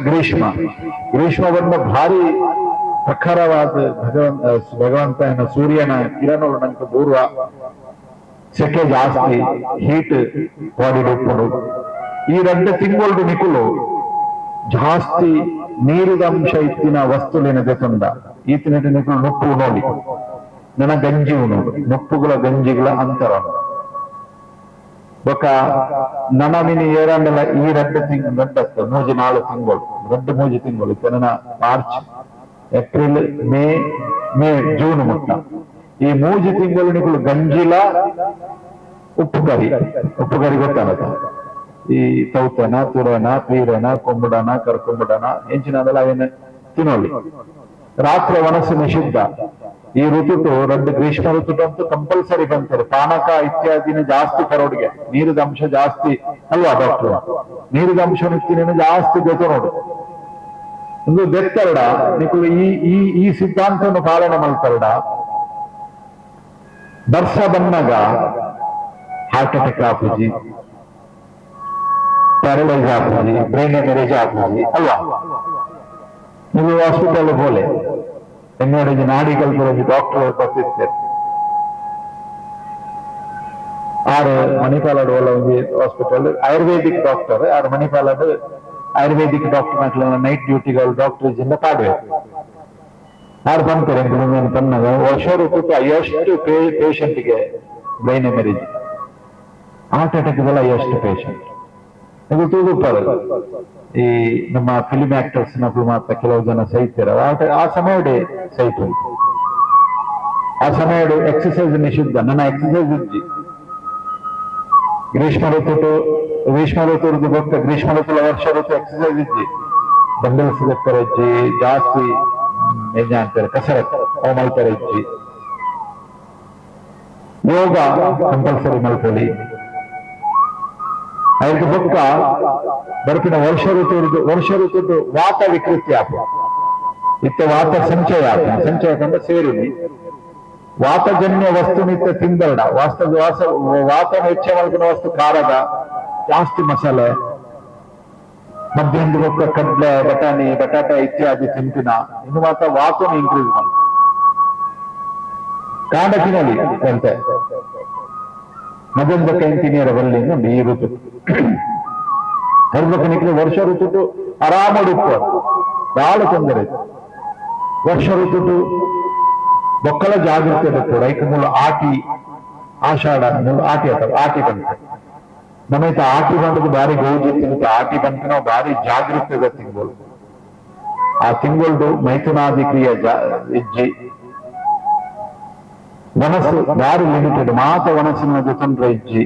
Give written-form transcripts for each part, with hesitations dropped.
ಗ್ರೀಷ್ಮ ಗ್ರೀಷ್ಮ ಬಂದ ಭಾರಿ ಪ್ರಖರವಾದ ಭಗವಂತನ ಸೂರ್ಯನ ಕಿರಣಗಳು ನಂಗೆ ದೂರ ಸೆಕೆ ಜಾಸ್ತಿ ಹೀಟ್ ಬಾಡಿ ಉಪ್ಪುಡು ಈ 2 ತಿಂಗಳು ನಿಕುಲು ಜಾಸ್ತಿ ನೀರಿದಂಶ ಇತ್ತಿನ ವಸ್ತುಲಿನ ಜೊತೆಂದ ಈತಿನ ನಿಕುಲು ನೊಪ್ಪು ನೋಡಿ ನನ್ನ ಗಂಜಿ ಉಣೋಡು ನೊಪ್ಪುಗಳ ಗಂಜಿಗಳ ಅಂತರ ಬೊಕ ನನಮಿನಿ ಏರಂಡಲ ಈ 2 ತಿಂಗಳು 4 ತಿಂಗಳು ನನ್ನ ಮಾರ್ಚ್ ಏಪ್ರಿಲ್ ಮೇ ಜೂನ್ ಮುಟ್ಟ ಈ 3 ತಿಂಗಳು ನಿಕುಲು ಗಂಜಿಲ ಉಪ್ಪು ಕರಿ ಗೊತ್ತಾಗತ್ತ ಈ ತೌತನ ತುರನ ಪೀರನ ಕೊಂಬುಡನ ಕರ್ಕೊಂಬುಡನ ಎಂಚಿನದಲ್ಲ ಅವೇನು ತಿನ್ನೋಳಿ ರಾತ್ರಿ ವನಸ್ಸು ನಿಷಿದ್ಧ ಈ ಋತುಟು 2 ಗ್ರೀಷ್ಮ ಋತುಟು ಅಂತೂ ಕಂಪಲ್ಸರಿ ಬಂತಾರೆ ಪಾನಕ ಇತ್ಯಾದಿನ ಜಾಸ್ತಿ ಕರೋಡಿಗೆ ನೀರಿದ ಅಂಶ ಜಾಸ್ತಿ ಅಲ್ವಾ ಡಾಕ್ಟರ್ ನೀರಿದ ಅಂಶ ನಿತ್ತಿನ ಜಾಸ್ತಿ ಗೊತ್ತು ನೋಡು ಒಂದು ಬೆತ್ತರಡ ನಿಕುಲು ಈ ಸಿದ್ಧಾಂತವನ್ನು ಪಾಲನೆ ಮಾಡ್ತಾರಡ ಬರ್ಸ ಬಂದಾಗ ಹಾರ್ಟ್ ಅಟ್ಯಾಕ್ ಆಪುಜಿ ಪ್ಯಾರಲೈಸ್ ಆಪುಜಿ ಬ್ರೈನ್ ಹೆಮರೇಜ್ ಆಪುಜಿ ಅಲ್ವಾ ನೀವು ಹಾಸ್ಪಿಟಲ್ ಬೋಲೆ ಎಂಗಡಿ ನಾಡಿಕಲ್ ಬರೋದು ಡಾಕ್ಟರ್ ಬರ್ತಿರ್ತಾರೆ ಆರು ಮಣಿಪಾಲಡ್ ಓಲ ಒಂದು ಹಾಸ್ಪಿಟಲ್ ಆಯುರ್ವೇದಿಕ್ ಡಾಕ್ಟರ್ ಆರು ಮಣಿಪಾಲಡ್ ಆಯುರ್ವೇದಿಕ್ ಡಾಕ್ಟರ್ ಮಕ್ಕಳ ನೈಟ್ ಡ್ಯೂಟಿಗಳು ಡಾಕ್ಟರ್ ಇಂದ ಪಾಡ್ಬೇಕು ಆರು ಬಂತಾರೆ ಬಂದಾಗ ವರ್ಷ ಎಷ್ಟು ಪೇಷಂಟ್ಗೆ ಬ್ರೈನ್ ಹೆಮರೇಜ್ ಹಾರ್ಟ್ ಅಟ್ಯಾಕ್ ಇದೆಲ್ಲ ಎಷ್ಟು ಪೇಷಂಟ್ ಇದು ತೂಗುಪ್ಪಾರ ಈ ನಮ್ಮ ಫಿಲ್ಮ್ ಆಕ್ಟರ್ಸ್ ನಕಲು ಮಾತ್ರ ಕೆಲವು ಜನ ಸಹಿತರ ಆ ಸಮಯಡೆ ಸಹಿತ ಆ ಸಮಯಡು ಎಕ್ಸಸೈಸ್ ನಿಷಿದ್ಧ ನನ್ನ ಎಕ್ಸಸೈಸ್ ಇಜ್ಜಿ ಗ್ರೀಷ್ಮ ಋತುರ್ದು ಗೊತ್ತ ಗ್ರೀಷ್ಮ ಋತುಲ ವರ್ಷ ಋತು ಎಕ್ಸಸೈಸ್ ಇಜ್ಜಿ ಬಂಡಲ್ಸ್ ಲೆಕ್ಕರ ಇಜ್ಜಿ ಜಾಸ್ತಿ ಏನ ಅಂತಾರೆ ಕಸರತ್ ಅವು ಮಲ್ತಾರೆ ಇಜ್ಜಿ ಯೋಗ ಕಂಪಲ್ಸರಿ ಮಲ್ಕೊಳ್ಳಿ ಅದಕ್ಕೆ ಬೊಕ್ಕ ಬರ್ಪಿನ ವರ್ಷ ಋತುದು ವಾತ ವಿಕೃತಿ ಆಪ ಇತ್ತ ವಾತ ಸಂಚಯ ಆಪ ಸಂಚಯ ಕಂಡ ಸೇರಿನಿ ವಾತಜನ್ಯ ವಸ್ತು ನಿತ್ಯ ತಿಂದರಡ ವಾತನ ಹೆಚ್ಚ ಮಲ್ಪಿನ ವಸ್ತು ಖಾರದ ಜಾಸ್ತಿ ಮಸಾಲೆ ಮಧ್ಯಾಹ್ನದ ಬೊಕ್ಕ ಕಡ್ಲೆ ಬಟಾಟ ಇತ್ಯಾದಿ ತಿಂಪಿನ ಇನ್ನು ಮಾತ್ರ ವಾತನ ಇನ್ಕ್ರೀಸ್ ಮಾಡಿ ಕಾಂಡ ತಿನ್ನಲಿ ಅಂತೆ ಮಧ್ಯಾಹ್ನದ ಬೊಕ್ಕ ಏನ್ ತಿನ್ನಿಯರ ಬರಲಿ ನೋಡಿ ಈ ಋತು ಹೊರಬಕ್ಕ ನಿಕ್ಲಿ ವರ್ಷ ಋತುಟು ಆರಾಮಡು ಉಪ್ಪು ಬಾಳ ತೊಂದರೆ ವರ್ಷ ಋತುಟು ಬೊಕ್ಕಲ ಜಾಗೃತಿ ಬೇಕು ರೈತ ಮೂಲ ಆಷಾಢ ಮೂಲ ಆಟಿ ಬಂತು ನಮೈತ ಆಟಿ ಬಂದದ್ದು ಬಾರಿ ಗೌಜಿ ತಿನ್ನುತ್ತೆ ಆಟಿ ಬಂತ ನಾವು ಬಾರಿ ಜಾಗೃತಿ ತಿಂಗಳು ಆ ತಿಂಗಳು ಮೈಥುನಾದಿ ಕ್ರಿಯೆ ಇಜ್ಜಿ ವನಸ್ಸು ಬಾರಿ ಲಿಮಿಟೆಡ್ ಮಾತ ವನಸ್ಸಿನ ಜೊತೆ ಇಜ್ಜಿ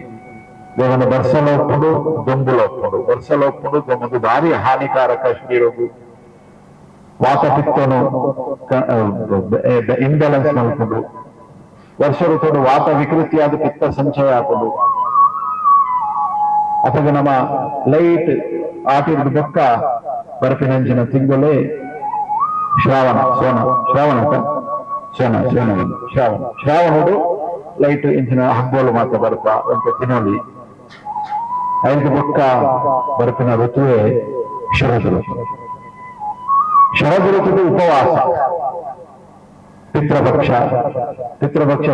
ದೇವನ ಬರ್ಸಲೊಪ್ಪುಡು ದೊಂಬುಲೊಪ್ಪುಡು ಬರ್ಸಲೊಪ್ಪುಡು ದೊಂಬುದು ಭಾರಿ ಹಾನಿಕಾರಕ ಶ್ರೀರೋಗು ವಾತಪಿತ್ತನು ಇಂಬ್ಯಾಲೆನ್ಸ್ ಮಾಡ್ಕೊಂಡು ವರ್ಷ ಋತುಡು ವಾತ ವಿಕೃತಿಯಾದ ಪಿತ್ತ ಸಂಚಯ ಹಾಕೊಂಡು ಅಥವಾ ನಮ್ಮ ಲೈಟ್ ಆಟಿರ್ದು ಬೊಕ್ಕ ಬರ್ಪಿನಂಚಿನ ತಿಂಗಳೇ ಶ್ರಾವಣುಡು ಲೈಟ್ ಇಂಚಿನ ಹಬ್ಬಲು ಮಾತ್ರ ಬರ್ಪ ಅಂತ ತಿನ್ನೋಳಿ ಐದು ಬೊಕ್ಕ ಬರ್ಪಿನ ಋತುವೇ ಶರದ್ ಋತುದು ಉಪವಾಸ ಪಿತೃಪಕ್ಷ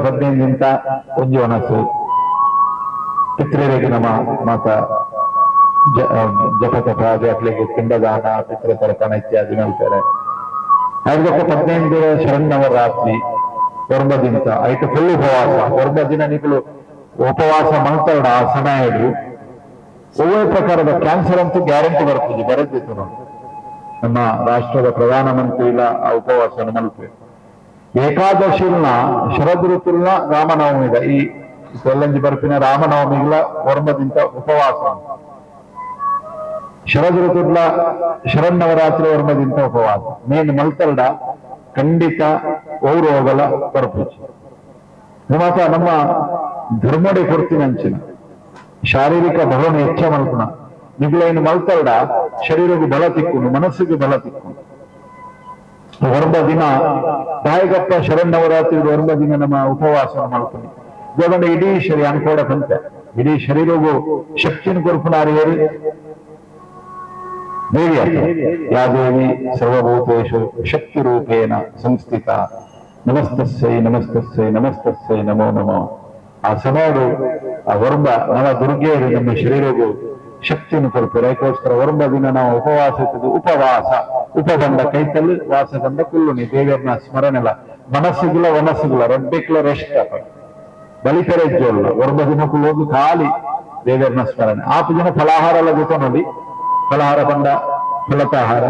15ಗಿಂತ ಒಂಜಿ ವನಸ್ಸು ಪಿತೃರಿಗೆ ನಮ್ಮ ಮಾತ ಜಪತಪ ಅಟ್ಲಿಗೆ ಪಿಂಡದಾನ ಪಿತೃತರ್ಪಣ ಇತ್ಯಾದಿ ಮಾಡ್ತಾರೆ ಐದಕ್ಕೆ 15 ಶರನ್ನವರಾತ್ರಿ ಒರ್ಬದಿಂತ ಐತೆ ಫುಲ್ ಉಪವಾಸ ಒರ್ಬದಿನ ನಿಕಲು ಉಪವಾಸ ಮಾಡ್ತಾಡ ಆ ಸಮಯ ಒಳ್ಳೆ ಪ್ರಕಾರದ ಕ್ಯಾನ್ಸರ್ ಅಂತೂ ಗ್ಯಾರಂಟಿ ಬರ್ತದೆ ಬರದಿತ್ತು ನಾವು ನಮ್ಮ ರಾಷ್ಟ್ರದ ಪ್ರಧಾನಮಂತ್ರಿ ಇಲ್ಲ ಆ ಉಪವಾಸ ಮಲ್ಪೆ ಏಕಾದಶಿಲ್ನ ಶರದ್ ಋತುಲ್ನ ರಾಮನವಮಿಗ ಈ ಕೊಲ್ಲಂಜಿ ಬರ್ಪಿನ ರಾಮನವಮಿಗಳ ಒರ್ಬದಿಂತ ಉಪವಾಸ ಶರದ್ ಋತುರ್ಲ ಶರನ್ನವರಾತ್ರಿ ಒರ್ಮದಿಂತ ಉಪವಾಸ ಮೇನ್ ಮಲ್ತಲ್ಡ ಖಂಡಿತ ಅವರು ಹೋಗಲ್ಲ ಬರ್ಪುಜಿ ಮಾತ ನಮ್ಮ ಧರ್ಮಡೆ ಕೊಡ್ತೀನಂಚಿನ ಶಾರೀರಿಕ ಬಲವನ್ನು ಹೆಚ್ಚ ಮಲ್ಪುಣ ನಿಗುಲೈನು ಮಲ್ತಲ್ಡ ಶರೀರಕ್ಕೆ ಬಲ ತಿಕ್ಕೊಂಡು ಮನಸ್ಸಿಗೆ ಬಲ ತಿಕ್ಕೊಂಡು ಹೊರಬ ದಿನ ಬಾಯಿಗಪ್ಪ ಶರನ್ನವರಾತ್ರಿ ಹೊರಬ ದಿನ ನಮ್ಮ ಉಪವಾಸ ಮಲ್ಪುಣಿ ಇವಾಗ ಇಡೀ ಶರೀರ ಅನ್ಕೋಡಕಂತೆ ಇಡೀ ಶರೀರಗೂ ಶಕ್ತಿನ ಕೊರ್ಪುನಾರಿಯರು ದೇವಿ ಯಾ ದೇವಿ ಸರ್ವಭೂತೇಷು ಶಕ್ತಿ ರೂಪೇಣ ಸಂಸ್ಥಿತ ನಮಸ್ತಸ್ಸೈ ನಮಸ್ತಸ್ಸೈ ನಮಸ್ತಸ್ಸೈ ನಮೋ ನಮೋ. ಆ ಸಮಯಡು ಆ ವರ್ಮ ನವ ದುರ್ಗೆಯರು ನಮ್ಮ ಶರೀರಗೂ ಶಕ್ತಿಯನ್ನು ಕೊಡ್ತಾರೆ. ಅದಕ್ಕೋಸ್ಕರ ವರ್ಮ ದಿನ ನಾವು ಉಪವಾಸ ಇರ್ತದೆ. ಉಪವಾಸ ಉಪಬಂಡ ಕೈತಲ್ಲಿ ವಾಸದಂಡ ಕುಲ್ಲುನಿ ದೇವಿಯರ್ನ ಸ್ಮರಣೆಲ್ಲ ಮನಸ್ಸುಗಳ ವನಸ್ಸುಗಳ ರಡ್ಡೆಕ್ಲ ರೆಸ್ಟ್ ಬಲಿತರೆ ಜೋಲ್ಲ ವರ್ಮ ದಿನಕ್ಕೂ ಹೋಗಿ ಖಾಲಿ ದೇವಿಯರ್ನ ಸ್ಮರಣೆ. ಆಪು ಜನ ಫಲಾಹಾರ ಎಲ್ಲ ಜೊತೆ ನೋಡಿ ಫಲಹಾರ ಬಂದ ಫಲತಾಹಾರ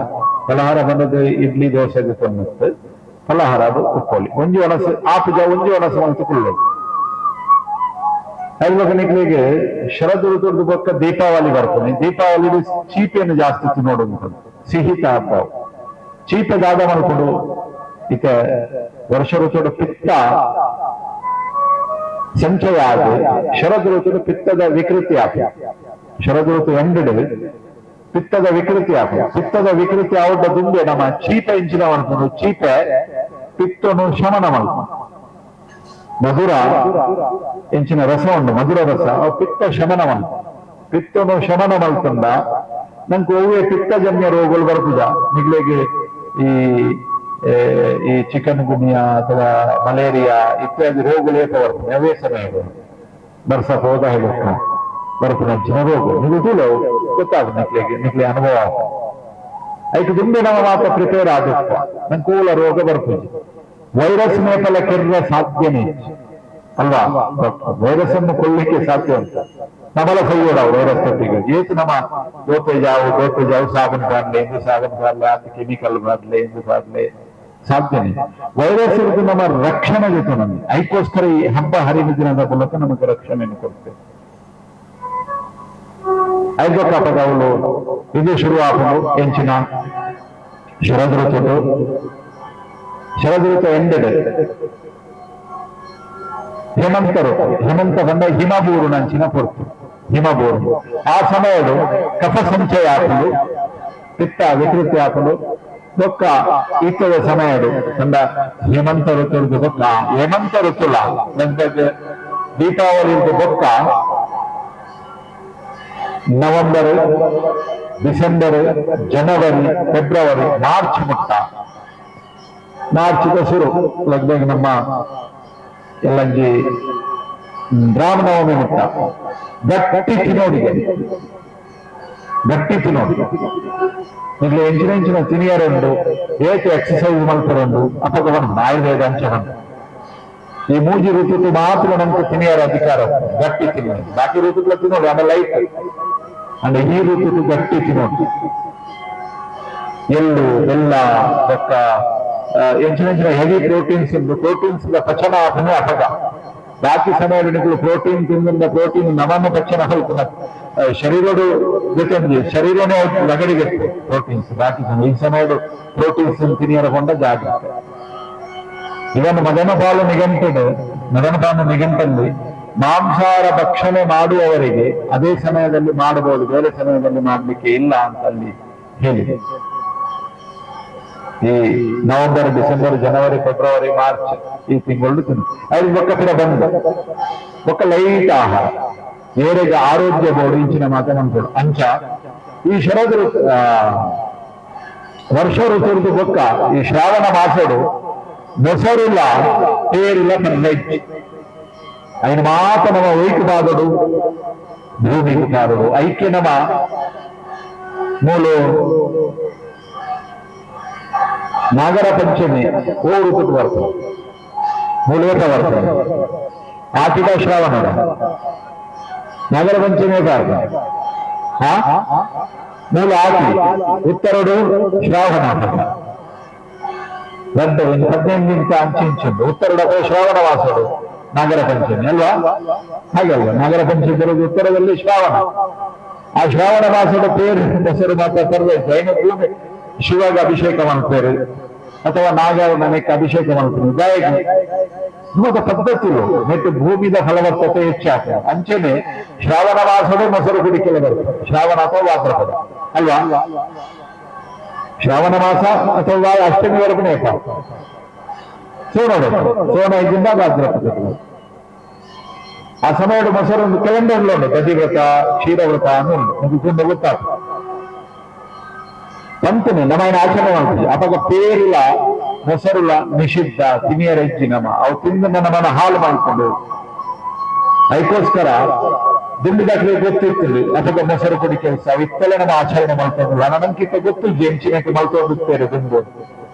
ಫಲಹಾರ ಬಂದದ್ದು ಇಡ್ಲಿ ದೋಸೆ ಜೊತೆ ಅನ್ನಿಸ್ತು ಫಲಹಾರ ಅದು ಉಪ್ಪೊಲಿ ಒಂಜಿ ಒಣಸು ಆಪುಜ ಒಂಜಿ ಒಣಸು ಅಂತ ಕುಳ್ಳೋದು. ಐವಕನಿಗೆ ಶರದ್ ಋತುರ್ದು ಪಕ್ಕ ದೀಪಾವಳಿ ಬರ್ತದೆ. ದೀಪಾವಳಿ ಚೀಪೆಯನ್ನು ಜಾಸ್ತಿ ನೋಡುವಂಥದ್ದು ಸಿಹಿತ ಹಬ್ಬ ಚೀಪೆ ದಾದ ಮಾಡ್ಕೊಂಡು ಈಗ ವರ್ಷ ಋತುಡ ಪಿತ್ತ ಸಂಚಯ ಆದ ಶರದ್ ಋತುಡ ಪಿತ್ತದ ವಿಕೃತಿ ಆಪ. ಶರದ್ ಋತು ಎಂಡೆಡ್ ಪಿತ್ತದ ವಿಕೃತಿ ಆಪ. ಪಿತ್ತದ ವಿಕೃತಿ ಆವಡ್ಡ ದುಂಬೆ ನಮ್ಮ ಚೀಪ ಇಂಚಿನ ಮಾಡ್ಕೊಂಡು ಚೀಪೆ ಪಿತ್ತನು ಶಮನ ಮಾಡ್ಕೊಂಡು ಮಧುರ ಎಂಚಿನ ರಸ ಉಂಟು ಮಧುರ ರಸ ಪಿತ್ತ ಶಮನ ಮಲ್ತ ಪಿತ್ತನು ಶಮನ ಮಲ್ತಂದ ನಂಗೆ ಒವ್ವೇ ಪಿತ್ತಜನ್ಯ ರೋಗಗಳು ಬರ್ಪುಜ ನಿಗ್ಲೆಗೆ ಈ ಚಿಕನ್ ಗುನಿಯಾ ಅಥವಾ ಮಲೇರಿಯಾ ಇತ್ಯಾದಿ ರೋಗಗಳು ಏಕ ಬರ್ತದೆ. ಅವೇ ಸಮಯ ಬರ್ಸ ಹೋದ ಹೇಳಕ್ಕ ಬರ್ಪುನಂಚಿನ ರೋಗ ನಿಗುದಿಲ್ಲ ಗೊತ್ತಾಗ ನಿಗ್ಲೆ ಅನುಭವ ಐದು ದುಂಬೆ ನಮ್ಮ ಮಾತ್ರ ಪ್ರಿಪೇರ್ ಆದಪ್ಪ ನಂಗೆ ಕೂಲ ರೋಗ ಬರ್ಪುಜಿ ವೈರಸ್ ಮೇಪಲ ಕೆರ್ರ ಸಾಧ್ಯನೇ ಅಲ್ವಾ. ವೈರಸ್ ಅನ್ನು ಕೊಲ್ಲಿಕ್ಕೆ ಸಾಧ್ಯ ಅಂತ ನಮಲ ಸೈಯೋಡ ವೈರಸ್ ತಟ್ಟಿಗೆ ಏತು ನಮ್ಮ ದೋತೆ ಜಾವು ಸಾಬನ್ ಕಾಡ್ಲೆ ಎಂದು ಸಾಬನ್ ಕಾಡ್ಲೆ ಅದು ಕೆಮಿಕಲ್ ಬಾಡ್ಲೆ ಎಂದು ಬಾಡ್ಲೆ ಸಾಧ್ಯನೇ. ವೈರಸ್ ಇರುವುದು ನಮ್ಮ ರಕ್ಷಣೆ ಜೊತೆ ನಮಗೆ ಅದಕ್ಕೋಸ್ಕರ ಈ ಹಬ್ಬ ಹರಿದ ದಿನದ ಮೂಲಕ ನಮಗೆ ರಕ್ಷಣೆಯನ್ನು ಕೊಡ್ತೇವೆ. ಐದಕ್ಕ ಪದಗಳು ಇದು ಶುರು ಆಗುವುದು ಎಂಚಿನ ಶರದ್ ಋತು ಶರದ್ ಋತು ಎಂಡೆಡ್ ಹೇಮಂತ ಋತು ಹೇಮಂತ ಬಂದ ಹಿಮಬೂರು ನಂಚಿನ ಪೊರ್ತು ಹಿಮಬೂರು ಆ ಸಮಯಡು ಕಫ ಸಂಚಯ ಹಾಕಲು ಪಿತ್ತ ವಿಕೃತಿ ಹಾಕಲು ದೊಕ್ಕ ಈತದ ಸಮಯಡು ತಂದ ಹೇಮಂತ ಋತು ದೊಕ್ಕ ಹೇಮಂತ ಋತುಲ ದೀಪಾವಳಿ ದೊಕ್ಕ ನವೆಂಬರ್ ಡಿಸೆಂಬರ್ ಜನವರಿ ಫೆಬ್ರವರಿ ಮಾರ್ಚ್ ಮುಟ್ಟ ಮಾರ್ಚ್ ಶುರು ಲಗ್ನ ನಮ್ಮ ಎಲ್ಲಂಜಿ ರಾಮನವಮಿ ಮುಟ್ಟ ಗಟ್ಟಿ ತಿನ್ನೋಡಿಗೆ ಗಟ್ಟಿ ತಿನ್ನೋಡಿ ಇಲ್ಲಿ ಎಂಚಿನ ತಿನಿಯರುಂಡು ಏಕೆ ಎಕ್ಸಸೈಸ್ ಮಾಡ್ತಾರುಂಡು ಅಪಗವನ್ನು ಆಯುರ್ವೇದ ಅಂಚವನ್ನು ಈ ಮೂಜಿ ಋತು ಮಾತ್ರ ನಮ್ಗೆ ತಿನಿಯರ ಅಧಿಕಾರ ಗಟ್ಟಿ ತಿನ್ನೋದು. ಬಾಕಿ ಋತುಗಳ ತಿನ್ನೋಡಿ ಆಮೇಲೆ ಲೈಟ್ ಅಂದ್ರೆ ಈ ಋತು ಗಟ್ಟಿ ತಿನ್ನೋದು ಎಳ್ಳು ಬೆಲ್ಲ ಬೊಕ್ಕ ಎಂಚಿನ ಹೆವಿ ಪ್ರೋಟೀನ್ಸ್ ಪಚನ ಆತನೇ ಅಪಗ. ಬಾಕಿ ಸಮಯಗಳು ಪ್ರೋಟೀನ್ ತಿಂದ ಪ್ರೋಟೀನ್ ನಮನ್ನು ಪಚನ ಹೋಯ್ತು ಶರೀರಡು ಜೊತೆ ಶರೀರನೇ ಲಗಡಿಗೆ ಪ್ರೋಟೀನ್ಸ್ ಬಾಕಿ ಈ ಸಮಯಡು ಪ್ರೋಟೀನ್ಸ್ ತಿನಿಯರ ಕೊಂಡ ಜಾಗ್ರತೆ. ಇವನು ಮದನಪಾಲು ನಿಘಂಟಲ್ಲಿ ಮಾಂಸಾಹಾರ ಭಕ್ಷಣೆ ಮಾಡುವವರಿಗೆ ಅದೇ ಸಮಯದಲ್ಲಿ ಮಾಡಬಹುದು, ಬೇರೆ ಸಮಯದಲ್ಲಿ ಮಾಡಲಿಕ್ಕೆ ಇಲ್ಲ ಅಂತ ಅಲ್ಲಿ ಹೇಳಿದೆ. ಈ ನವೆಂಬರ್ ಡಿಸೆಂಬರ್ ಜನವರಿ ಫೆಬ್ರವರಿ ಮಾರ್ಚ್ ಈ ತಿಂಗಳು ತಿನ್ನು ಐದು ಒಕ್ಕ ಕೂಡ ಬಂದು ಒಕ್ಕ ಲೈಟ್ ಆಹಾರ ಬೇರೆಗೆ ಆರೋಗ್ಯ ಬೋರ್ಡು ಇಂಚಿನ ಮಾತನಾಡ್ಬೋದು ಅಂಚ ಈ ಶರದ್ ಋತು ವರ್ಷ ಋತು ಬೊಕ್ಕ ಈ ಶ್ರಾವಣ ಮಾಸಡು ಮೊಸರಿಲ್ಲ ತೇರಿಲ್ಲ ವೆಜ್ ఆయన ಮಾತ ನಮ್ಮ ವೈಕುಬಾದಡು ಭೂಮಿಗೆ ಕಾರಡು ಐಕ್ಯ ನಮ್ಮ ಮೂಲ ನಾಗರ ಪಂಚಮಿ ಓ ಋತು ಬರ್ತದೆ ಮೂಲೇತ ಬರ್ತದೆ ಆಟಿಕ ಶ್ರಾವಣ ನಾಗರ ಪಂಚಮಿ ಬರ್ತದೆ ಮೂಲ ಆಟಿ ಉತ್ತರಡು ಶ್ರಾವಣ ಗಂಟೆ 15 ನಿಮಿಷ ಅಂಚಿಂಚುಂಡು ಉತ್ತರಡಕ್ಕೆ ಶ್ರಾವಣ ಮಾಸಡು ನಾಗರ ಪಂಚಮಿ ಅಲ್ವಾ? ಹಾಗಲ್ವಾ? ನಾಗರ ಪಂಚಮಿ ಬರೋದು ಉತ್ತರದಲ್ಲಿ ಶ್ರಾವಣ. ಆ ಶ್ರಾವಣ ಮಾಸದ ಪೇರು ಹೆಸರು ಮಾತ್ರ ತರಬೇಕು. ಶಿವಾಗ ಅಭಿಷೇಕ ಮಾಡ್ತಾರೆ ಅಥವಾ ನಾಗರನಕ್ಕೆ ಅಭಿಷೇಕ ಮಾಡ್ತಾರೆ ಗಾಯಕ ನಿಮಗೆ ಪದ್ಧತಿಗಳು ನೆಟ್ಟು ಭೂಮಿದ ಫಲವತ್ತತೆ ಹೆಚ್ಚಾಗ್ತದೆ. ಅಂಚನೆ ಶ್ರಾವಣ ಮಾಸದ ಮೊಸರು ಕುಡಿಕೆಲ್ಲ ಬರ್ತದೆ. ಶ್ರಾವಣ ಅಥವಾ ಭಾದ್ರಪದ ಅಲ್ವಾ? ಶ್ರಾವಣ ಮಾಸ ಅಥವಾ ಅಷ್ಟಮಿವರೆಗೂ ನೇಪ ಸೋನ ಇದರಿಂದ ಭಾದ್ರಪದ. ಆ ಸಮಯದ ಮೊಸರು ಒಂದು ಕ್ಯಾಲೆಂಡರ್ಲು ಉಂಟು. ದಧಿವ್ರತ ಕ್ಷೀರವ್ರತ ಅನ್ನೋ ಉಂಟು. ಗೊತ್ತಾಗ್ತದೆ ಪಂತನೆ ನಮ್ಮನ ಆಚರಣೆ ಮಾಡ್ತೀವಿ ಅವಾಗ ಪೇರುಲ ಮೊಸರುಲ ನಿಷಿದ್ಧ ತಿಮಿಯರ ಹೆಚ್ಚಿ ನಮ್ಮ ಅವು ತಿಂದು ನಮ್ಮನ್ನ ಹಾಳು ಮಾಡಿಕೊಂಡು ಅದಕ್ಕೋಸ್ಕರ ದುಂಡು ದಾಖಲೆ ಗೊತ್ತಿರ್ತದೆ ಅಥವಾ ಮೊಸರು ಕೊಡಿ ಕೆಲಸ ಅವಿತ್ತಲೇ ನಮ್ಮ ಆಚರಣೆ ಮಾಡ್ಕೊಂಡಿಲ್ಲ ನನಗಿಂತ ಗೊತ್ತು ಜೆಂಚಿನಕ್ಕೆ ಮಲ್ತೋಗುತ್ತೇವೆ ದುಂಡು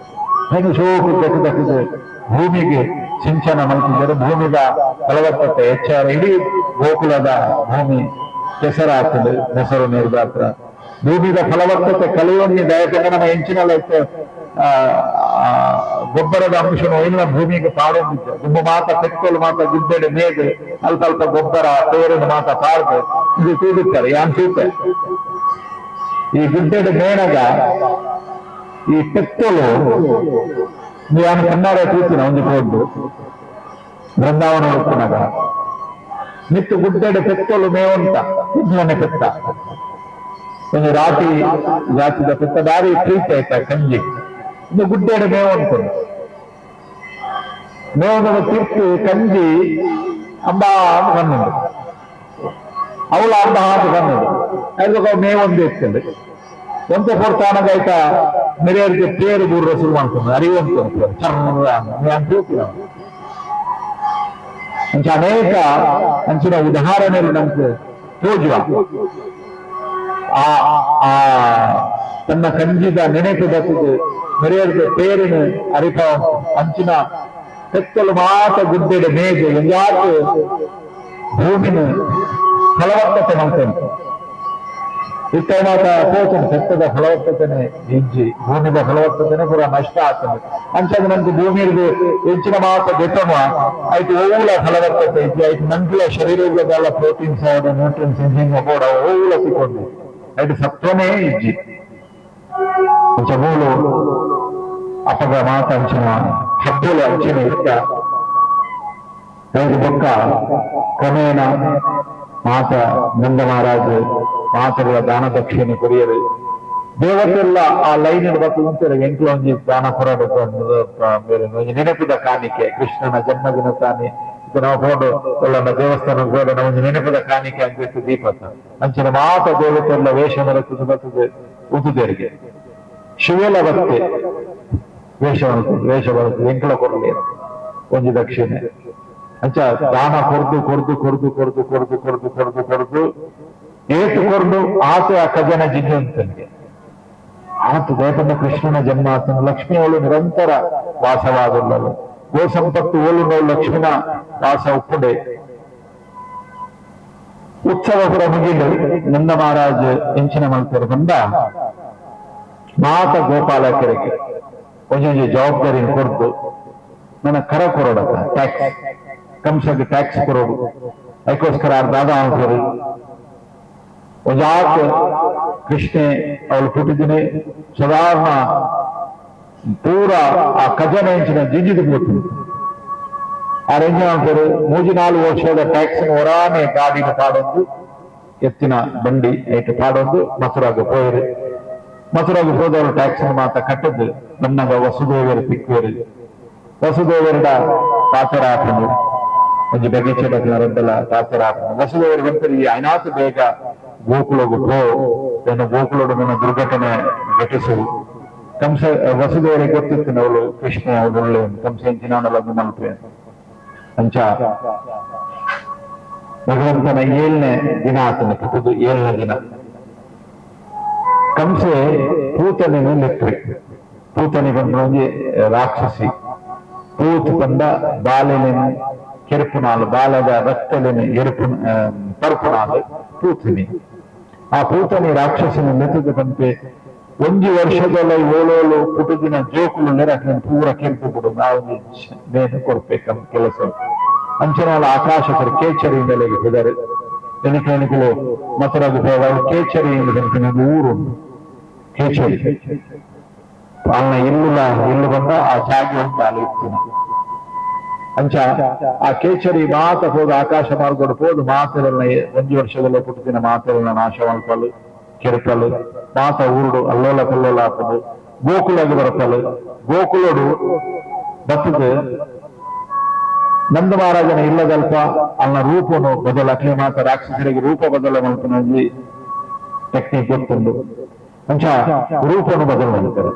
ಹೆಂಗೆ ಶೋಕು ದಕ್ಕದಕ್ಕದು ಭೂಮಿಗೆ ಸಿಂಚನ ಮಾಡ್ತಿದ್ದಾರೆ ಭೂಮಿದ ಫಲವತ್ತತೆ ಹೆಚ್ಚಾರ ಇಡೀ ಗೋಕುಲದ ಭೂಮಿ ಕೆಸರಾಗ್ತದೆ ಮೊಸರು ನೀರ್ಗಾತ್ರ ಭೂಮಿದ ಫಲವತ್ತತೆ ಕಳೆಯೊಂದು ದಯಕಂದ್ರೆ ನಮ್ಮ ಹೆಂಚಿನಲ್ಲ ಗೊಬ್ಬರದ ಅಂಶನು ಇಲ್ಲ ಭೂಮಿಗೆ ಪಾಡೊಂದಿದ್ದೆ ತುಂಬ ಮಾತ ಪೆಟ್ರೋಲ್ ಮಾತ ಗುಡ್ಡೆಡೆ ಮೇದು ಅಲ್ಪ ಅಲ್ಪ ಗೊಬ್ಬರ ತೇರಿನ ಮಾತ ಪಾಡ್ದು ಇದು ತೂಗುತ್ತಾರೆ ಯಾನ್ ತೂತೆ ಈ ಗುಡ್ಡೆಡೆ ಮೇಣಗ ಈ ಪೆಟ್ರೋಲು ನಾನು ಕನ್ನಡ ತೂತಿನ ಒಂದು ಕೋಡ್ಡು ಬೃಂದಾವನ ಹುಡುಕಿನಾಗ ನಿತ್ತು ಗುಡ್ಡೆಡೆ ಪೆಟ್ರೋಲು ಮೇವಂತ ಇದ್ಮನೆ ಪೆತ್ತ ಒಂದು ರಾತಿದ ಪೆತ್ತ ದಾರಿ ಪ್ರೀತಿ ಆಯ್ತಾ ಕಂಜಿ ಇದು ಗುಡ್ಡೆಡೆ ಮೇವು ಅನ್ಕೊಂಡು ಮೇವದ ತೀರ್ತು ಕಂಜಿ ಅಂಬ ಅಂತ ಕನ್ನದು ಅವಳ ಅಂಬ ಅಂತ ಕನ್ನದು ಅದಕ್ಕೆ ಮೇವೊಂದು ಇರ್ತದೆ ಒಂತ ಕೊಡ್ತಾನಾಗಾಯ್ತ ಮೆರೆಯರಿಗೆ ಪೇರು ಬೂರ್ರ ಶುರು ಮಾಡ್ಕೊಂಡು ಅರಿವಂತ ಅಂಚ ಅನೇಕ ಅಂಚಿನ ಉದಾಹರಣೆಗಳು ನಮ್ಗೆ ತೋಜುವ ಆ ತನ್ನ ಕಂಜಿದ ನೆನೆಪು ಬರ್ತದೆ ಮೆರೆಯರಿಗೆ ಪೇರಿನ ಅರಿಪ ಅಂಚಿನ ತೆತ್ತಲು ಮಾತ ಗುಡ್ಡೆಡ ಮೇಜು ಎಂಜಾತು ಭೂಮಿನ ಫಲವತ್ತತೆ ಮಾಡ್ತೇನೆ ಇತ್ತ ಮಾತ ಪೋತನೆ ತೆತ್ತದ ಫಲವತ್ತತೆನೆ ಹೆಜ್ಜಿ ಭೂಮಿದ ಫಲವತ್ತತೆನೆ ಪೂರ ನಷ್ಟ ಆಗ್ತದೆ ಅಂಚಾದ ನಮ್ಗೆ ಭೂಮಿದು ಹೆಚ್ಚಿನ ಮಾತ ಬೆಟ್ಟಮ ಆಯ್ತು ಓವುಲ ಫಲವತ್ತತೆ ಇದ್ದು ಆಯ್ತು ನಂಬಿಯ ಶರೀರಗಳೆಲ್ಲ ಪ್ರೋಟೀನ್ಸ್ ಆದ ನ್ಯೂಟ್ರಿಯನ್ಸ್ ಇಂಜಿಂಗ್ ಕೂಡ ಓವುಲ ಸಿಕ್ಕೊಂಡು ಆಯ್ತು ಸತ್ವನೇ ಇಜ್ಜಿ ಅಂಚ ಮೂಲು ಅಪಗ ಮಾತ ಅಂಚಿನ ಹಬ್ಬುಲ ಅಂಚಿನ ಇತ್ತ ಐದು ಪಕ್ಕ ಕ್ರಮೇಣ ಮಾತ ನಂದ ಮಹಾರಾಜ್ ಮಾತಗಳ ದಾನ ದಕ್ಷಿಣೆ ಕೊರಿಯರು ದೇವತೆಲ್ಲ ಆ ಲೈನ್ ಬರ್ತದಂತಾರೆ ಎಂಕ್ಲೊಂಜಿ ದಾನ ಕೊರಡು ಬೇರೆ ನೆನಪಿದ ಕಾಣಿಕೆ ಕೃಷ್ಣನ ಜನ್ಮದಿನ ತಾನೆ ಇದು ನಾವು ಹೋಡು ಒಳ್ಳ ದೇವಸ್ಥಾನ ಹೋದ ನಮಗೆ ನೆನಪಿದ ಕಾಣಿಕೆ ಅಂತ ದೀಪತ ಅಂಚಿನ ಮಾತ ದೇವತೆಲ್ಲ ವೇಷ ಬರುತ್ತದೆ ಬರ್ತದೆ ಉದುದರಿಗೆ ಶಿವೇಲ ಬತ್ತೆ ವೇಷ ಬರುತ್ತದೆ ಎಂಕ್ಲ ಕೊರಲಿ ಒಂಜಿ ದಕ್ಷಿಣೆ ಅಂಚ ದಾನ ಕೊರ್ದು ಏಟುಕೊಂಡು ಆಸೆ ಆ ಖಜಾನ ಜಿದ್ದು ಅಂತಂಗೆ ಆತು ದೇವನ ಕೃಷ್ಣನ ಜನ್ಮ ಆತನ ಲಕ್ಷ್ಮಿ ಅವಳು ನಿರಂತರ ವಾಸವಾದುಳ್ಳಳು ಗೋ ಸಂಪತ್ತು ಓಲು ನೋವು ಲಕ್ಷ್ಮಣ ವಾಸ ಉಪ್ಪುಡೆ ಉತ್ಸವ ಕೂಡ ಮುಗಿಲು ನಂದ ಮಹಾರಾಜ್ ಎಂಚಿನ ಮಲ್ತರು ಬಂದ ಮಾತ ಗೋಪಾಲಕರಿಗೆ ಒಂದೊಂದು ಜವಾಬ್ದಾರಿ ಕೊಡ್ದು ನನ್ನ ಕರ ಕೊರೋಡತ್ತ ಟ್ಯಾಕ್ಸ್ ಕಂಸಗೆ ಟ್ಯಾಕ್ಸ್ ಕೊರೋಡು ಅದಕ್ಕೋಸ್ಕರ ದಾದ ಅಂತಾರೆ ಒಜಾತ್ ಕೃಷ್ಣೆ ಅವಳು ಹುಟ್ಟಿದಿನಿ ಸಾಧಾರಣ ಪೂರ ಆ ಖಜಾನೆ ಇಂಚಿನ ಜಿಜಿದು ಹೋಗ್ತೀನಿ ಆ ರೇಂಜ್ ಅಂತಾರೆ 3-4 ವರ್ಷದ ಟ್ಯಾಕ್ಸ್ ಹೊರಾನೆ ಗಾಡಿನ ಪಾಡೊಂದು ಎತ್ತಿನ ಬಂಡಿ ಐಟು ಪಾಡೊಂದು ಮಸೂರಾಗ ಹೋಯರು ಮಸೂರಾಗ ಹೋದವರು ಟ್ಯಾಕ್ಸ್ ಮಾತ ಕಟ್ಟದ್ದು ನನ್ನಗ ವಸುದೇವರು ತಿಕ್ಕುವರು ವಸುದೇವರ ಪಾತ್ರ ಹಾಕೊಂಡು ಒಂದು ಬೆಗಿಚೆಲ್ಲ ಪಾತ್ರ ಹಾಕೊಂಡು ವಸುದೇವರು ಬಂತರಿ ಐನಾತು ಬೇಗ ಗೋಕುಲಗು ನನ್ನ ಗೋಕುಲೋಡು ನನ್ನ ದುರ್ಘಟನೆ ಘಟಿಸುವುದು ಕಂಸ ವಸುದೇವರಿಗೆ ಗೊತ್ತಿತ್ತು ಅವಳು ಕೃಷ್ಣ ಅವಳು ಒಳ್ಳೆ ಕಂಸ ಎಂಚಿನ ಲಗ್ನ ಮಲ್ಪೆ ಅಂಚ ಭಗವಂತನ 7ನೇ ದಿನ ಆತನ ಕಟ್ಟುದು 7ನೇ ದಿನ ಕಂಸೆ ಪೂತನಿನ ಲೆಕ್ರಿ ಪೂತನಿ ಬಂದು ರಾಕ್ಷಸಿ ಪೂತ್ ಬಂದ ಬಾಲೆನ ಕೆರುಪುನಾಲು ಬಾಲದ ರಕ್ತಲಿನ ಎರುಪು ಪರುಪುನಾಲು ಪೂತನಿ ಆ ಪೂತನಿ ರಾಕ್ಷಸನ ಮೆತ್ತದ ಬಂತೆ 1 ವರ್ಷದಲ್ಲ ಓಲೋಲು ಪುಟುದಿನ ಜೋಕುಲು ನೆರಕ ಪೂರ ಕೆಂಪು ಬಿಡು ನಾವು ನೇನು ಕೊಡ್ಬೇಕಂತ ಕೆಲಸ ಅಂಚನಾಲ ಆಕಾಶಕರ ಕೇಚರಿಯಿಂದಲೇ ಹೋದರೆ ಎನಿಕೆಗಳು ಮಸರಾಗ ಹೋದಾಗ ಕೇಚರಿಯಿಂದ ಊರುಂಟು ಕೇಚರಿ ಅನ್ನ ಇಲ್ಲು ಬಂದ ಆ ಜಾಗಿ ಉಂಟು ಅಲ್ಲಿ ಇರ್ತೀನಿ ಅಂಚ ಆ ಕೇಚರಿ ಮಾತ ಹೋದ ಆಕಾಶ ಮಾರ್ಗಡು ಹೋದು ಮಾತರನ್ನ 1 ವರ್ಷದಲ್ಲೇ ಪುಟ್ಟಿನ ಮಾತರನ್ನ ನಾಶ ಮಾಡ್ಕೊಳ್ಳು ಕೆರಕಲು ಮಾತ ಊರುಡು ಅಲ್ಲೋಲ ಕಲ್ಲೋಲ ಹಾಕೋದು ಗೋಕುಲಾಗಿ ಬರುತ್ತಲು ಗೋಕುಲೋಡು ಬರ್ತದೆ ನಂದ ಮಹಾರಾಜನ ಇಲ್ಲದಲ್ಪ ಅನ್ನ ರೂಪನು ಬದಲ ಅಕ್ಲಿ ಮಾತ ರಾಕ್ಷಸರಿಗೆ ರೂಪ ಬದಲ ಮಾಡ್ಕೊಂಡು ಟೆಕ್ನಿಕ್ ಗೊತ್ತುಂಡು ಅಂಚ ರೂಪನು ಬದಲು ಮಾಡ್ತಾರೆ.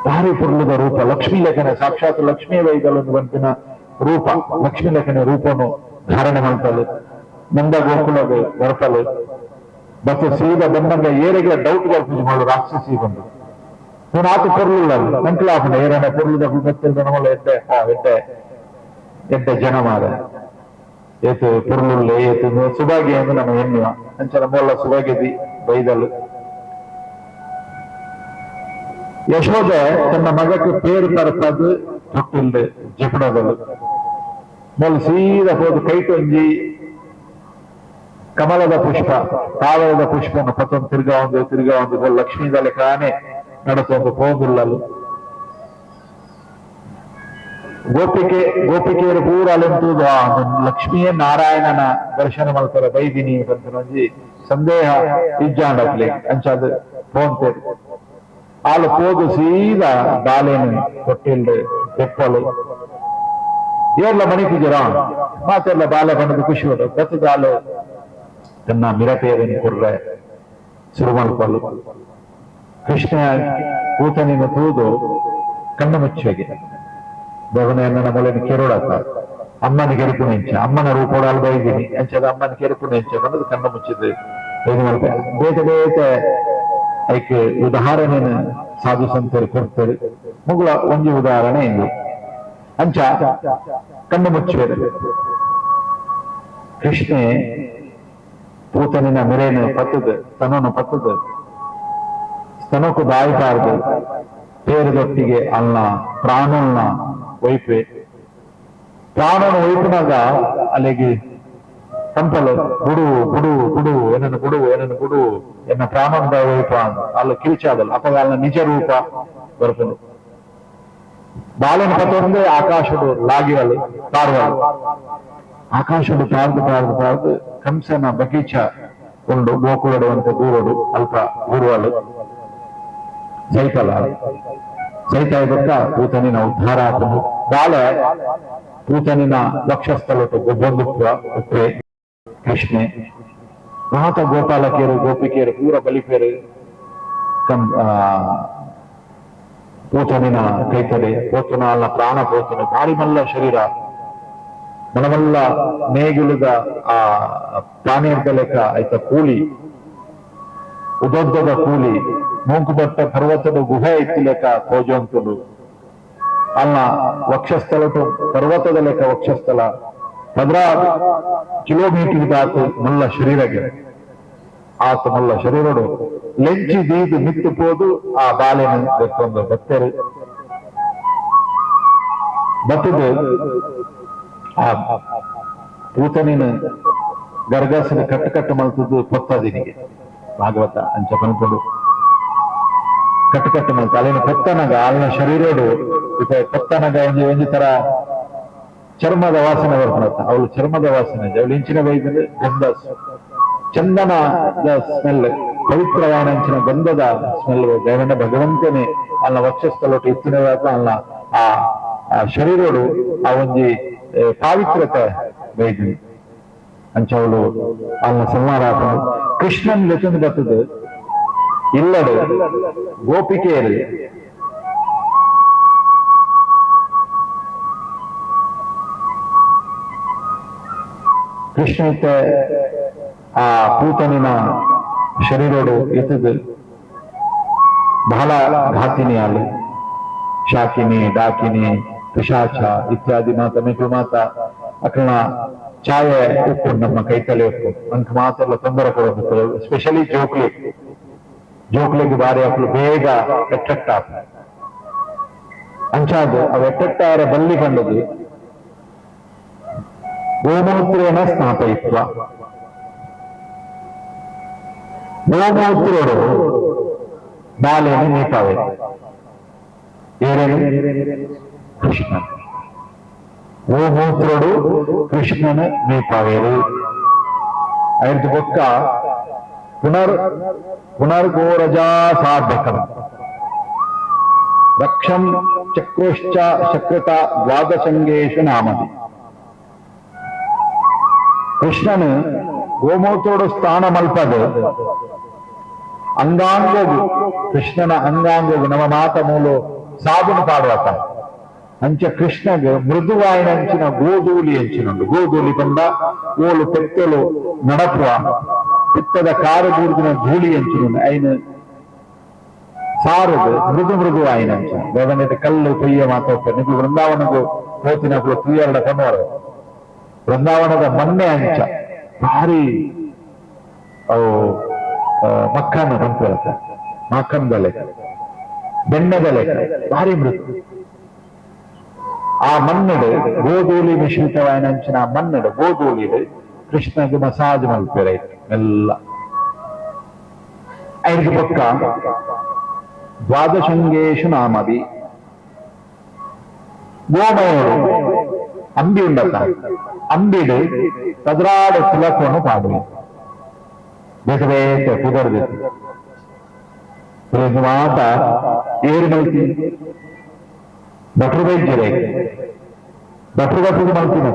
ಭಾರಿ ಪುರ್ಲದ ರೂಪ ಲಕ್ಷ್ಮೀ ಲೇಖನ ಸಾಕ್ಷಾತ್ ಲಕ್ಷ್ಮೀ ವೈದಲೊಂದು ಬಂತಿನ ರೂಪ ಲಕ್ಷ್ಮೀ ಲೇಖನ ರೂಪನು ಧಾರಣೆ ಮಾಡ್ತಲು ನಂದ ಗೋಕುಲದ ಬರ್ತಲು ಮತ್ತು ಸೀದಾ ಬಂದಂಗ ಏರಿಗೆ ಡೌಟ್ ಪೂಜೆ ಮಾಡು ರಾಕ್ಷಸಿ ಬಂದು ನಾನು ಆತು ಪೊರ್ಲಿಲ್ಲ ನಂಕಲಾಪಣ ಏರನ್ನ ಪೊರ್ಲದ ಗೊತ್ತಿಲ್ಲ ನಮ್ಮಲ್ಲ ಎಡ್ಡೆ ಜನ ಮಾರ ಏತು ಪೊರ್ಲುಳ್ಳ ಏತು ಸುಭಾಗ್ಯ ಎಂದು ನಮ್ಮ ಎನ್ನುವ ಅಂಚನ ಮೊಲ್ಲ ಸುಭಾಗ್ಯದಿ ಬೈದಲು ಯಶೋದೆ ತನ್ನ ಮಗಕ್ಕೆ ಪೇರು ತರಪದು ತೊಟ್ಟಿಲ್ದು ಜಿಪಣದಲು ಮೊಲ್ ಸೀದಾ ಹೋದು ಕೈಟೊಂಜಿ ಕಮಲದ ಪುಷ್ಪ ತಾವರದ ಪುಷ್ಪನ ಪತ್ತೊಂದು ತಿರ್ಗಾ ಒಂದು ಲಕ್ಷ್ಮೀದಲೆ ಕಾನೆ ನಡೆಸೊಂದು ಹೋಗುಲ್ಲಲು ಗೋಪಿಕೆಯರು ಪೂರ ಅಲೆಂತುದು ಲಕ್ಷ್ಮೀಯ ನಾರಾಯಣನ ದರ್ಶನ ಮಾಡ್ತಾರೆ ಬೈದಿನಿ ಬಂತನೊಂಜಿ ಸಂದೇಹ ಇಜ್ಜಾಂಡಪ್ಲೆ ಅಂಚಾದ ಪೋಂತೆ ಆಳು ಹೋದು ಸೀದಾ ಬಾಲೇನು ತೊಟ್ಟಿಲ್ಡು ತೆಪ್ಪಲು ಏರ್ಲ ಮಣಿಕು ಜರ ಮಾತೆಲ್ಲ ಬಾಲ ಬಂದು ಖುಷಿ ಹೊಡು ಬತ್ತದಾಲು ತನ್ನ ಮಿರಪೇರನ್ನು ಕೊರ್ರೆ ಶುರು ಮಾಡ್ಕೊಳ್ಳು ಕೃಷ್ಣ ಕೂತನಿನ ತೂದು ಕಣ್ಣು ಮುಚ್ಚೆಗೆ ಭಗವನೆಯನ್ನ ಮೊಲೆನ ಕೆರೋಡಾತ ಅಮ್ಮನ ಕೆರುಪು ನೆಂಚ ಅಮ್ಮನ ರೂಪೋಡಾಲ್ ಬೈದಿನಿ ಅಂಚದ ಅಮ್ಮನ ಕೆರುಪು ನೆಂಚ ಬಂದದು ಕಣ್ಣು ಮುಚ್ಚಿದ್ದು ಇದು ಮಾಡ್ತಾರೆ ಬೇತೆ ಬೇತೆ ಐಕೆ ಉದಾಹರಣೆನ ಸಾಧು ಸಂತರು ಕೊಡ್ತಾರೆ ಮುಗುಳ ಒಂಜಿ ಉದಾಹರಣೆ ಇಂದು ಅಂಚ ಕಣ್ಣು ಮುಚ್ಚುವರು ಕೃಷ್ಣೆ ಪೂತನಿನ ಮಿರೇನು ಪತ್ತದು ಸ್ತನನು ಪತ್ತದು ಸ್ತನಕ್ಕೂ ದಾಯಿಪಾರ್ದು ಪೇರದೊಟ್ಟಿಗೆ ಅಲ್ಲ ಪ್ರಾಣನ ಒಯ್ಪೆ ಪ್ರಾಣನ ಒಯ್ಪಿನಾಗ ಅಲ್ಲಿಗೆ ಕಂಪಲು ಬುಡು ಬುಡು ಬುಡು ಏನನ್ನು ಬುಡು ಎನ್ನ ಪ್ರಾಣದ ಒಯ್ಪ ಅಲ್ಲಿ ಕಿರಿಚಾದಲ್ಲ ಅಪ್ಪ ಅಲ್ಲ ನಿಜ ರೂಪ ಬರ್ತದೆ ಬಾಲನ ಪತ್ತೊಂದು ಆಕಾಶಡು ಲಾಗಿರಲು ಪಾರ್ವಲು ಆಕಾಶಡು ಪಾರ್ದು ಕಂಸನ ಬಗೀಚ ಕೊಂಡು ಗೋಕುಳಡುವಂತೆ ದೂರಡು ಅಲ್ಪ ಊರುವಲು ಸೈತ ಇದಕ್ಕ ಪೂತನಿನ ಉದ್ಧಾರ ಆತನು ಬಾಲ ಪೂತನಿನ ವಕ್ಷಸ್ಥಳಟ್ಟು ಗೊಬ್ಬೊಂದುತ್ವ ಉಪ್ಪೆ ಕೃಷ್ಣೆ ಮಹಾತ ಗೋಪಾಲಕಿಯರು ಗೋಪಿಕೆಯರು ಪೂರ ಬಲಿಪೇರು ಪೂತನಿನ ಕೈತಡೆ ಪೋತನ ಅಲ್ಲ ಪ್ರಾಣ ಪೋತನ ಭಾರಿ ಮಲ್ಲ ಶರೀರ ಮನಮಲ್ಲ ನೇಗಿಲದ ಆ ಪ್ರಾಣಿಯರ್ದ ಲೆಕ್ಕ ಆಯ್ತ ಕೂಲಿ ಉದೊದ್ದದ ಕೂಲಿ ಮೂಂಕುಬಟ್ಟ ಪರ್ವತದ ಗುಹೆ ಐತಿ ಲೆಕ್ಕ ತೋಜಂತುಲು ಅಲ್ಲ ವಕ್ಷಸ್ಥಳಟು ಪರ್ವತದ ಲೆಕ್ಕ ವಕ್ಷಸ್ಥಳ 15 ಕಿಲೋಮೀಟರ್ ಆತು ಮಲ್ಲ ಶರೀರಗೆ ಆತ ಮಲ್ಲ ಶರೀರಡು ಲೆಂಚಿ ದೀದು ಮಿತ್ತು ಪೋದು ಆ ಬಾಲೆನ ಬೆತ್ತೊಂದು ಬತ್ತರು ಬತ್ತದು ಆ ಪೂತನಿನ ಗರ್ಗಸಿನ ಕಟ್ಟು ಮಲ್ತದ್ದು ಪೊತ್ತದಿನಿಗೆ ಭಾಗವತ ಅಂಚ ಪನ್ಕೊಂಡು ಕಟ್ಟು ಮಲ್ತ ಅಲ್ಲಿನ ಪೊತ್ತನಗ ಅಲ್ಲಿನ ಶರೀರಡು ಪೊತ್ತನಗ ಒಂಜಿ ತರ ಚರ್ಮದ ವಾಸನೆ ಬರ್ಕೊಳತ್ತ ಅವಳು ಚರ್ಮದ ವಾಸನೆ ಅವಳು ಇಂಚಿನ ಬೈದ್ರೆ ಗಂಧ ಚಂದನದ ಸ್ಮೆಲ್ ಪವಿತ್ರವಾದ ಇಂಚಿನ ಗಂಧದ ಸ್ಮೆಲ್ ದೇವನ ಭಗವಂತನೇ ಅಲ್ಲ ವಕ್ಷಸ್ಥಳಟ್ಟು ಎತ್ತಿನವಾದ ಅಲ್ಲ ಆ ಶರೀರಡು ಆ ಒಂಜಿ ಪಾವಿತ್ರತೆ ಬೈದ್ವಿ ಅಂಚವಳು ಅಲ್ಲ ಸಂಹಾರ ಕೃಷ್ಣನ್ ಲೆಚ್ಚಂದು ಬರ್ತದೆ ಇಲ್ಲಡು ಗೋಪಿಕೆಯರು ಕೃಷ್ಣ ಆ ಪೂತನಿನ ಶರೀರೋಡು ಎತ್ತದು ಬಹಳ ಘಾತಿನಿ ಅಲ್ಲಿ ಶಾಕಿನಿ ಡಾಕಿನಿ ಪಿಶಾಚ ಇತ್ಯಾದಿ ಮಾತ ಮಿಕ್ಕು ಮಾತ ಅಕ್ಕನ ಛಾಯೆ ಉಪ್ಪು ನಮ್ಮ ಕೈತಲೆ ಉಪ್ಪು ಅಂಕ ಮಾತೆಲ್ಲ ತೊಂದರೆ ಕೊಡಬೇಕು ಸ್ಪೆಷಲಿ ಜೋಕ್ಲಿಗೆ ಬಾರಿ ಅಕ್ಕಳು ಬೇಗ ಎಟ್ಟೆಟ್ಟ ಅಂಚಾದು ಅವು ಎಟ್ಟೆಟ್ಟಾರ ಬಲ್ಲಿ ಕಂಡದು ಗೋಮೂತ್ರೇನ ಸ್ನಾಪಯಿತ್ವ ಗೋಮೂತ್ರೋಡು ಬಾಲೇನ ನೀಪಾವೆ ಏನೇನು ಕೃಷ್ಣ ಗೋಮೂತ್ರೋಡು ಕೃಷ್ಣನ ನೀಪಾವೇರು ಐದು ಬೊಕ್ಕ ಪುನರ್ಗೋರಜಾ ಸಾಧಕಂ ರಕ್ಷಂ ಚಕ್ರೋಶ್ಚ ಶಕ್ರತ ದ್ವಾದಶಂಗೇಶು ನಾಮದಿ ಕೃಷ್ಣನು ಗೋಮೂತ್ರೋಡು ಸ್ಥಾನ ಮಲ್ಪದು ಅಂಗಾಂಗವು ಕೃಷ್ಣನ ಅಂಗಾಂಗವು ನಮ್ಮ ಮಾತ ಮೂಲು ಸಾಬುನು ಪಾಡುವತ ಅಂಚ ಕೃಷ್ಣಗ್ ಮೃದುವಾಯಿನ ಅಂಚಿನ ಗೋಧೂಲಿ ಅಂಚಿನುಂಡು ಗೋಧೂಲಿ ಬಂದ ಓಲು ಪೆತ್ತಲು ನಡಪುವ ಪಿತ್ತದ ಕಾರು ಬೂರ್ದಿನ ಧೂಳಿ ಅಂಚಿನುಂಡು ಐನು ಸಾರುದು ಮೃದುವಾಯಿನ ಅಂಚ ಬೇಗನೆ ಕಲ್ಲು ಕೊಯ್ಯ ಮಾತಾಡ್ತಾರೆ ನೀವು ಬೃಂದಾವನಗೂ ಹೋತಿನ ತುಯ್ಯರಡ ಕನ್ನೋರ ಬೃಂದಾವನದ ಮೊನ್ನೆ ಅಂಚ ಭಾರಿ ಅವು ಮಕ್ಕನ ಬಂತು ಮಕ್ಕನದ ಲೆಕ್ಕ ಬೆಣ್ಣೆದ ಲೆಕ್ಕ ಭಾರಿ ಮೃದು ಆ ಮನ್ನಡು ಗೋಧೂಲಿ ಮಿಶ್ರಿತವಾಯಿನ ಅಂಚಿನ ಆ ಮನ್ನಡು ಗೋಧೂಲಿಡು ಕೃಷ್ಣಗೆ ಮಸಾಜ್ ಮಲ್ಪೆರೈತು ಎಲ್ಲ ಐದು ಪಕ್ಕ ದ್ವಾದಶಂಗೇಶು ನಾಮದಿ ಗೋಮಯೋಡು ಅಂಬಿ ಉಂಡತ ಅಂಬಿಡು ಪದ್ರಾಡು ತಿಲಕವನ್ನು ಪಾಡು ಬೇಕಬೇಕ ಕುದರ್ದಿತ್ತು ಮಾತ ಏರು ಮಲ್ತಿ ಭಟ್ರು ಬೈದ್ಯರೇ ಭಟ್ರು ಮಲ್ತಿನ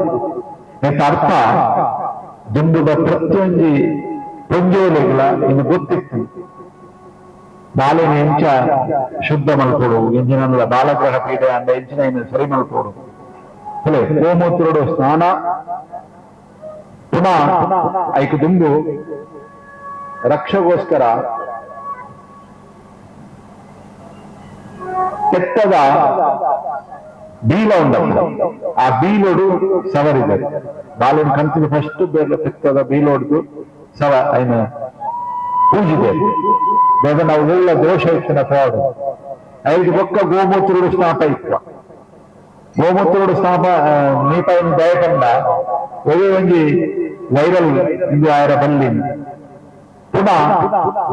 ಅರ್ಥ ದುಂಡುದ ಪ್ರತಿಯೊಂದು ಪೊಂಜೋಲೆಗಳ ಇನ್ನು ಗೊತ್ತಿತ್ತು ಬಾಲಿನ ಎಂಚ ಶುದ್ಧ ಮಲ್ಕೊಡು ಎಂಜಿನ ಬಾಲಗ್ರಹ ಪೀಠ ಅಂದ ಎಂಚಿನ ಇನ್ನು ಸರಿ ಮಲ್ಕೊಡು ಅಲ್ಲೇ ಗೋಮೂತ್ರೋಡು ಸ್ನಾನ ಪುನಃ ಐಕು ದುಂಬು ರಕ್ಷಗೋಸ್ಕರ ಕೆತ್ತದ ಬೀಲ ಉಂಟಲ್ಲ ಆ ಬೀಲೋಡು ಸವರಿದ್ದಾರೆ ಬಾಲಿನ ಕಂತಿನ ಫಸ್ಟ್ ಬೇರೆ ಕೆತ್ತದ ಬೀಲೋಡ್ದು ಸವ ಐನ ಪೂಜಿದೆ ಬೇಗ ನಾವು ಒಳ್ಳೆ ದೋಷ ಇತ್ತಿನ ಪಾಡು ಐದು ಪಕ್ಕ ಗೋಮೂತ್ರೋಡು ಸ್ನಾಪ ಇತ್ತು ಗೋಮೂತ್ರೋಡು ಸ್ನಾಪ ನೀಪಾಯಿನ ದಯಕಂಡ ಒಳ್ಳೆ ಒಂಜಿ ವೈರಲ್ ಇಂದು ಆಯರ ಬಲ್ಲಿ ಪುನಃ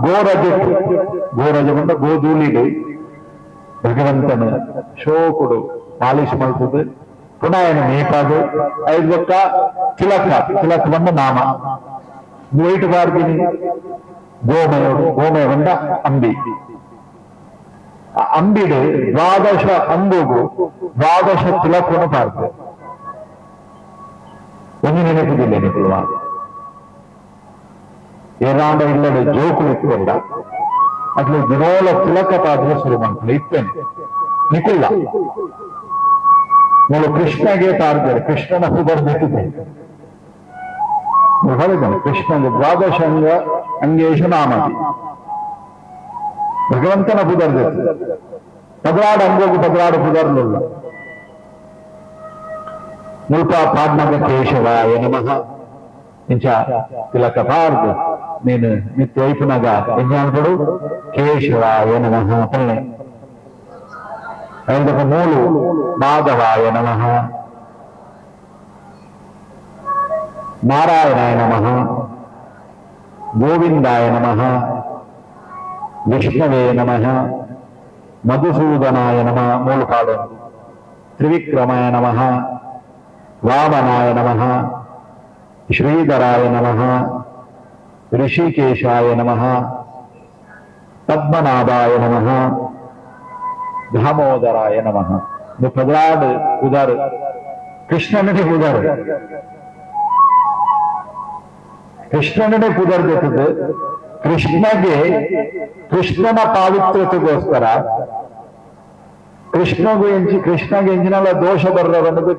ಗೋರಜ ಬಂದ ಗೋಧೂಲಿಡು ಭಗವಂತನ ಶೋಕುಡು ಪಾಲಿಶ್ ಮಲ್ತದು ಪುನಃ ಏನು ನೀಪಾದು ಐದು ಪಕ್ಕ ತಿಲಕ ಬಂದ ನಾಮ ವೈಟ್ ಬಾರ್ದಿನಿ ಗೋಮಯ ಬಂದ ಅಂಬಿ ಅಂಬಿಡು ದ್ವಾದಶ ಅಂಬುಗು ದ್ವಾದಶ ತಿಲಕವನ್ನು ಪಾಡ್ತದೆ ಒಂದು ನೆನಪಿದಿಲ್ಲ ನಿಕುಲ್ವ ಏನಾಂಡ ಇಲ್ಲದ ಜೋಕುಲು ಇತ್ತಲ್ಲ ಅಟ್ಲು ದಿನೋಲ ತಿಲಕ ಪಾತ್ರ ಶುರು ಮಾಡ್ತಾರೆ ಇಪ್ಪೇನೆ ನಿಕುಲ್ಲ ನೀವು ಕೃಷ್ಣಗೆ ಪಾಡ್ತಾರೆ ಕೃಷ್ಣನ ಸುಬರ್ದಿದೆ ಹೇಳಿದ್ದಾನೆ ಕೃಷ್ಣಗೆ ದ್ವಾದಶ ಅಂಗೇಶು ನಾಮದಿ ಭಗವಂತನ ಪುದರ್ದಿತ್ತು ಪದರಾಡು ಅಂಗೋಗು ಪದರಾಡು ಪುದರ್ಲಿಲ್ಲ ಮುಲ್ಪ ಪಾಡ್ಮಗ ಕೇಶವಾಯ ನಮಃ ಇಂಚ ತಿಲಕ ಪಾರ್ದು ನೀನು ನಿತ್ಯ ವೈಪುನಗ ಎಂಜಾನ್ಗಳು ಕೇಶವಾಯ ನಮಃ ಪಲ್ಲೆ ಐದಕ ಮೂಲು ಮಾಧವಾಯ ನಮಃ ನಾರಾಯಣಾಯ ನಮಃ ಗೋವಿಂದಾಯ ನಮಃ ವಿಷ್ಣವೇ ನಮಃ ಮಧುಸೂದನಾಯ ನಮಃ ಮೂಲು ಕಾಡು ತ್ರಿವಿಕ್ರಮಾಯ ನಮಃ ವಾಮನಾಯ ನಮಃ ಶ್ರೀಧರಾಯ ನಮಃ ಋಷಿಕೇಶಾಯ ನಮಃ ಪದ್ಮನಾಭಾಯ ನಮಃ ದಾಮೋದರಾಯ ನಮಃ ಇದು ಪದರಾಡು ಉದಾರು ಕೃಷ್ಣನಿಗೆ ಉದಾರು ಕೃಷ್ಣನೇ ಪುದರ್ದಿರ್ತದೆ ಕೃಷ್ಣನ ಪಾವಿತ್ರ್ಯತೆಗೋಸ್ಕರ ಕೃಷ್ಣಗೆ ಎಂಜಿನಲ್ಲ ದೋಷ ಬರ್ರವನ್ನದು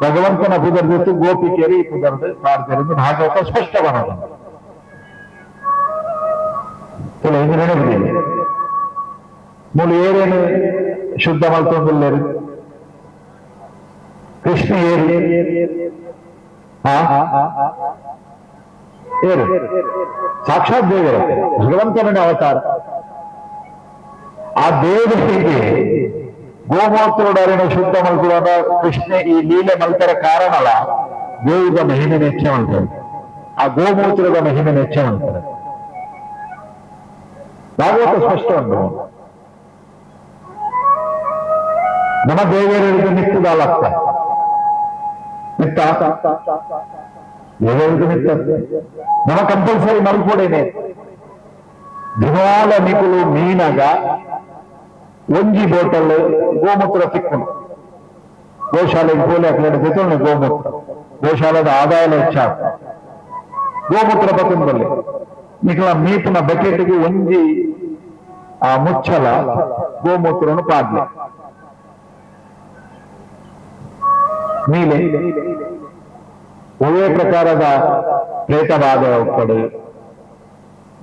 ಭಗವಂತನ ಪುದರ್ದಿತ್ತು ಗೋಪಿಕೆರಿ ಪುದರ್ದು ಪಾಡ್ತಿರೋದು ಭಾಗವತ ಸ್ಪಷ್ಟ ಬರೋದು ಹೆಂಗೆ ನೆನಪಿದೆ ಮೂಲು ಏರೇನು ಶುದ್ಧ ಮಲ್ತೊಂದಿಲ್ಲರು ಕೃಷ್ಣ ಏರಿ ಏರು ಸಾಕ್ಷಾತ್ ದೇವರ ಭಗವಂತನ ಅವತಾರ ಆ ದೇವರಿಗೆ ಗೋಮೂತ್ರೋಡರಿನ ಶುದ್ಧ ಮಲ್ಕೊಳ್ಳೋದ ಕೃಷ್ಣ ಈ ಲೀಲೆ ಮಲ್ತರ ಕಾರಣಲ್ಲ ಗೋವುದ ಮಹಿಮೆ ನೆಚ್ಚ ಮಾಡ್ತಾರೆ ಆ ಗೋಮೂತ್ರದ ಮಹಿಮೆ ನೆಚ್ಚ ಮಾಡ್ತಾರೆ ಭಾಗವತ ಸ್ಪಷ್ಟ ಉಂಟು ನಮ್ಮ ದೇವರಿಗೆ ನಿತ್ತದಾಲತ್ತ ನಿತ್ತ ದೇವರಿಗೆ ನಿತ್ತ ನಮ್ಮ ಕಂಪಲ್ಸರಿ ಮಲ್ಕೊಡೇನೆ ದಿವಾಲ ನಿಕುಲು ಮೀನಗ ಒಂಜಿ ಬೋಟಲ್ ಗೋಮೂತ್ರ ಸಿಕ್ಕೊಂಡು ಗೋಶಾಲೆಗೆ ಪೋಲಿ ಹಾಕಿ ಜೊತೆ ಗೋಮೂತ್ರ ಗೋಶಾಲೆದ ಆದಾಯ ಹೆಚ್ಚಾಗ ಗೋಮೂತ್ರ ಬತ್ತಂದಲ್ಲಿ ನಿಖಲ ಮೀಪಿನ ಬಕೆಟ್ಗೆ ಒಂಜಿ ಆ ಮುಚ್ಚಲ ಗೋಮೂತ್ರನು ಪಾಡ್ಲೆ ನೀಲೆ ಒಳ್ಳೆ ಪ್ರಕಾರದ ಪ್ರೇತ ಬಾಧೆ ಉಪ್ಪಡು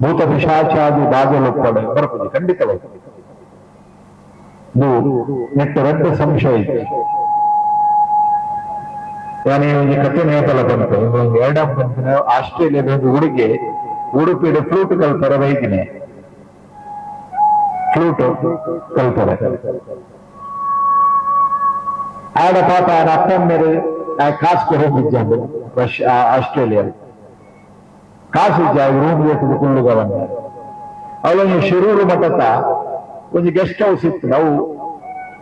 ಭೂತ ಪಿಶಾಚಾದಿ ಬಾಧೆಗಳು ಉಪ್ಪಡು ಬರ್ತದೆ ಖಂಡಿತವಾಗಿ ನೆಟ್ಟು ರಡ್ಡು ಸಂಶಯ ಇತ್ತು ನಾನು ಈ ಕಥೆ ನೇಪಲ ಬಂತು ಎರಡಂ ಬಂದಿನ ಆಸ್ಟ್ರೇಲಿಯಾದ ಒಂದು ಹುಡುಗಿ ಉಡುಪಿದ ಫ್ಲೂಟ್ ಕಲ್ಪರ ವೈದ್ಯನೆ ಫ್ಲೂಟ್ ಕಲ್ಪರ ಆಡ ಪಾಪ ఆయన అప్పమ్మరు కాసుకు ಹೋಗಿದ್ದಾడు ఆస్ట్రేలియా కాసు ఇచ్చాడు రూమ్ చేసింది కుళ్ళుగా ఉన్నారు ಅವಳು ಶಿರೂರು ಮಠದ ಒಂದು ಗೆಸ್ಟ್ ಹೌಸ್ ಇತ್ತು ನಾವು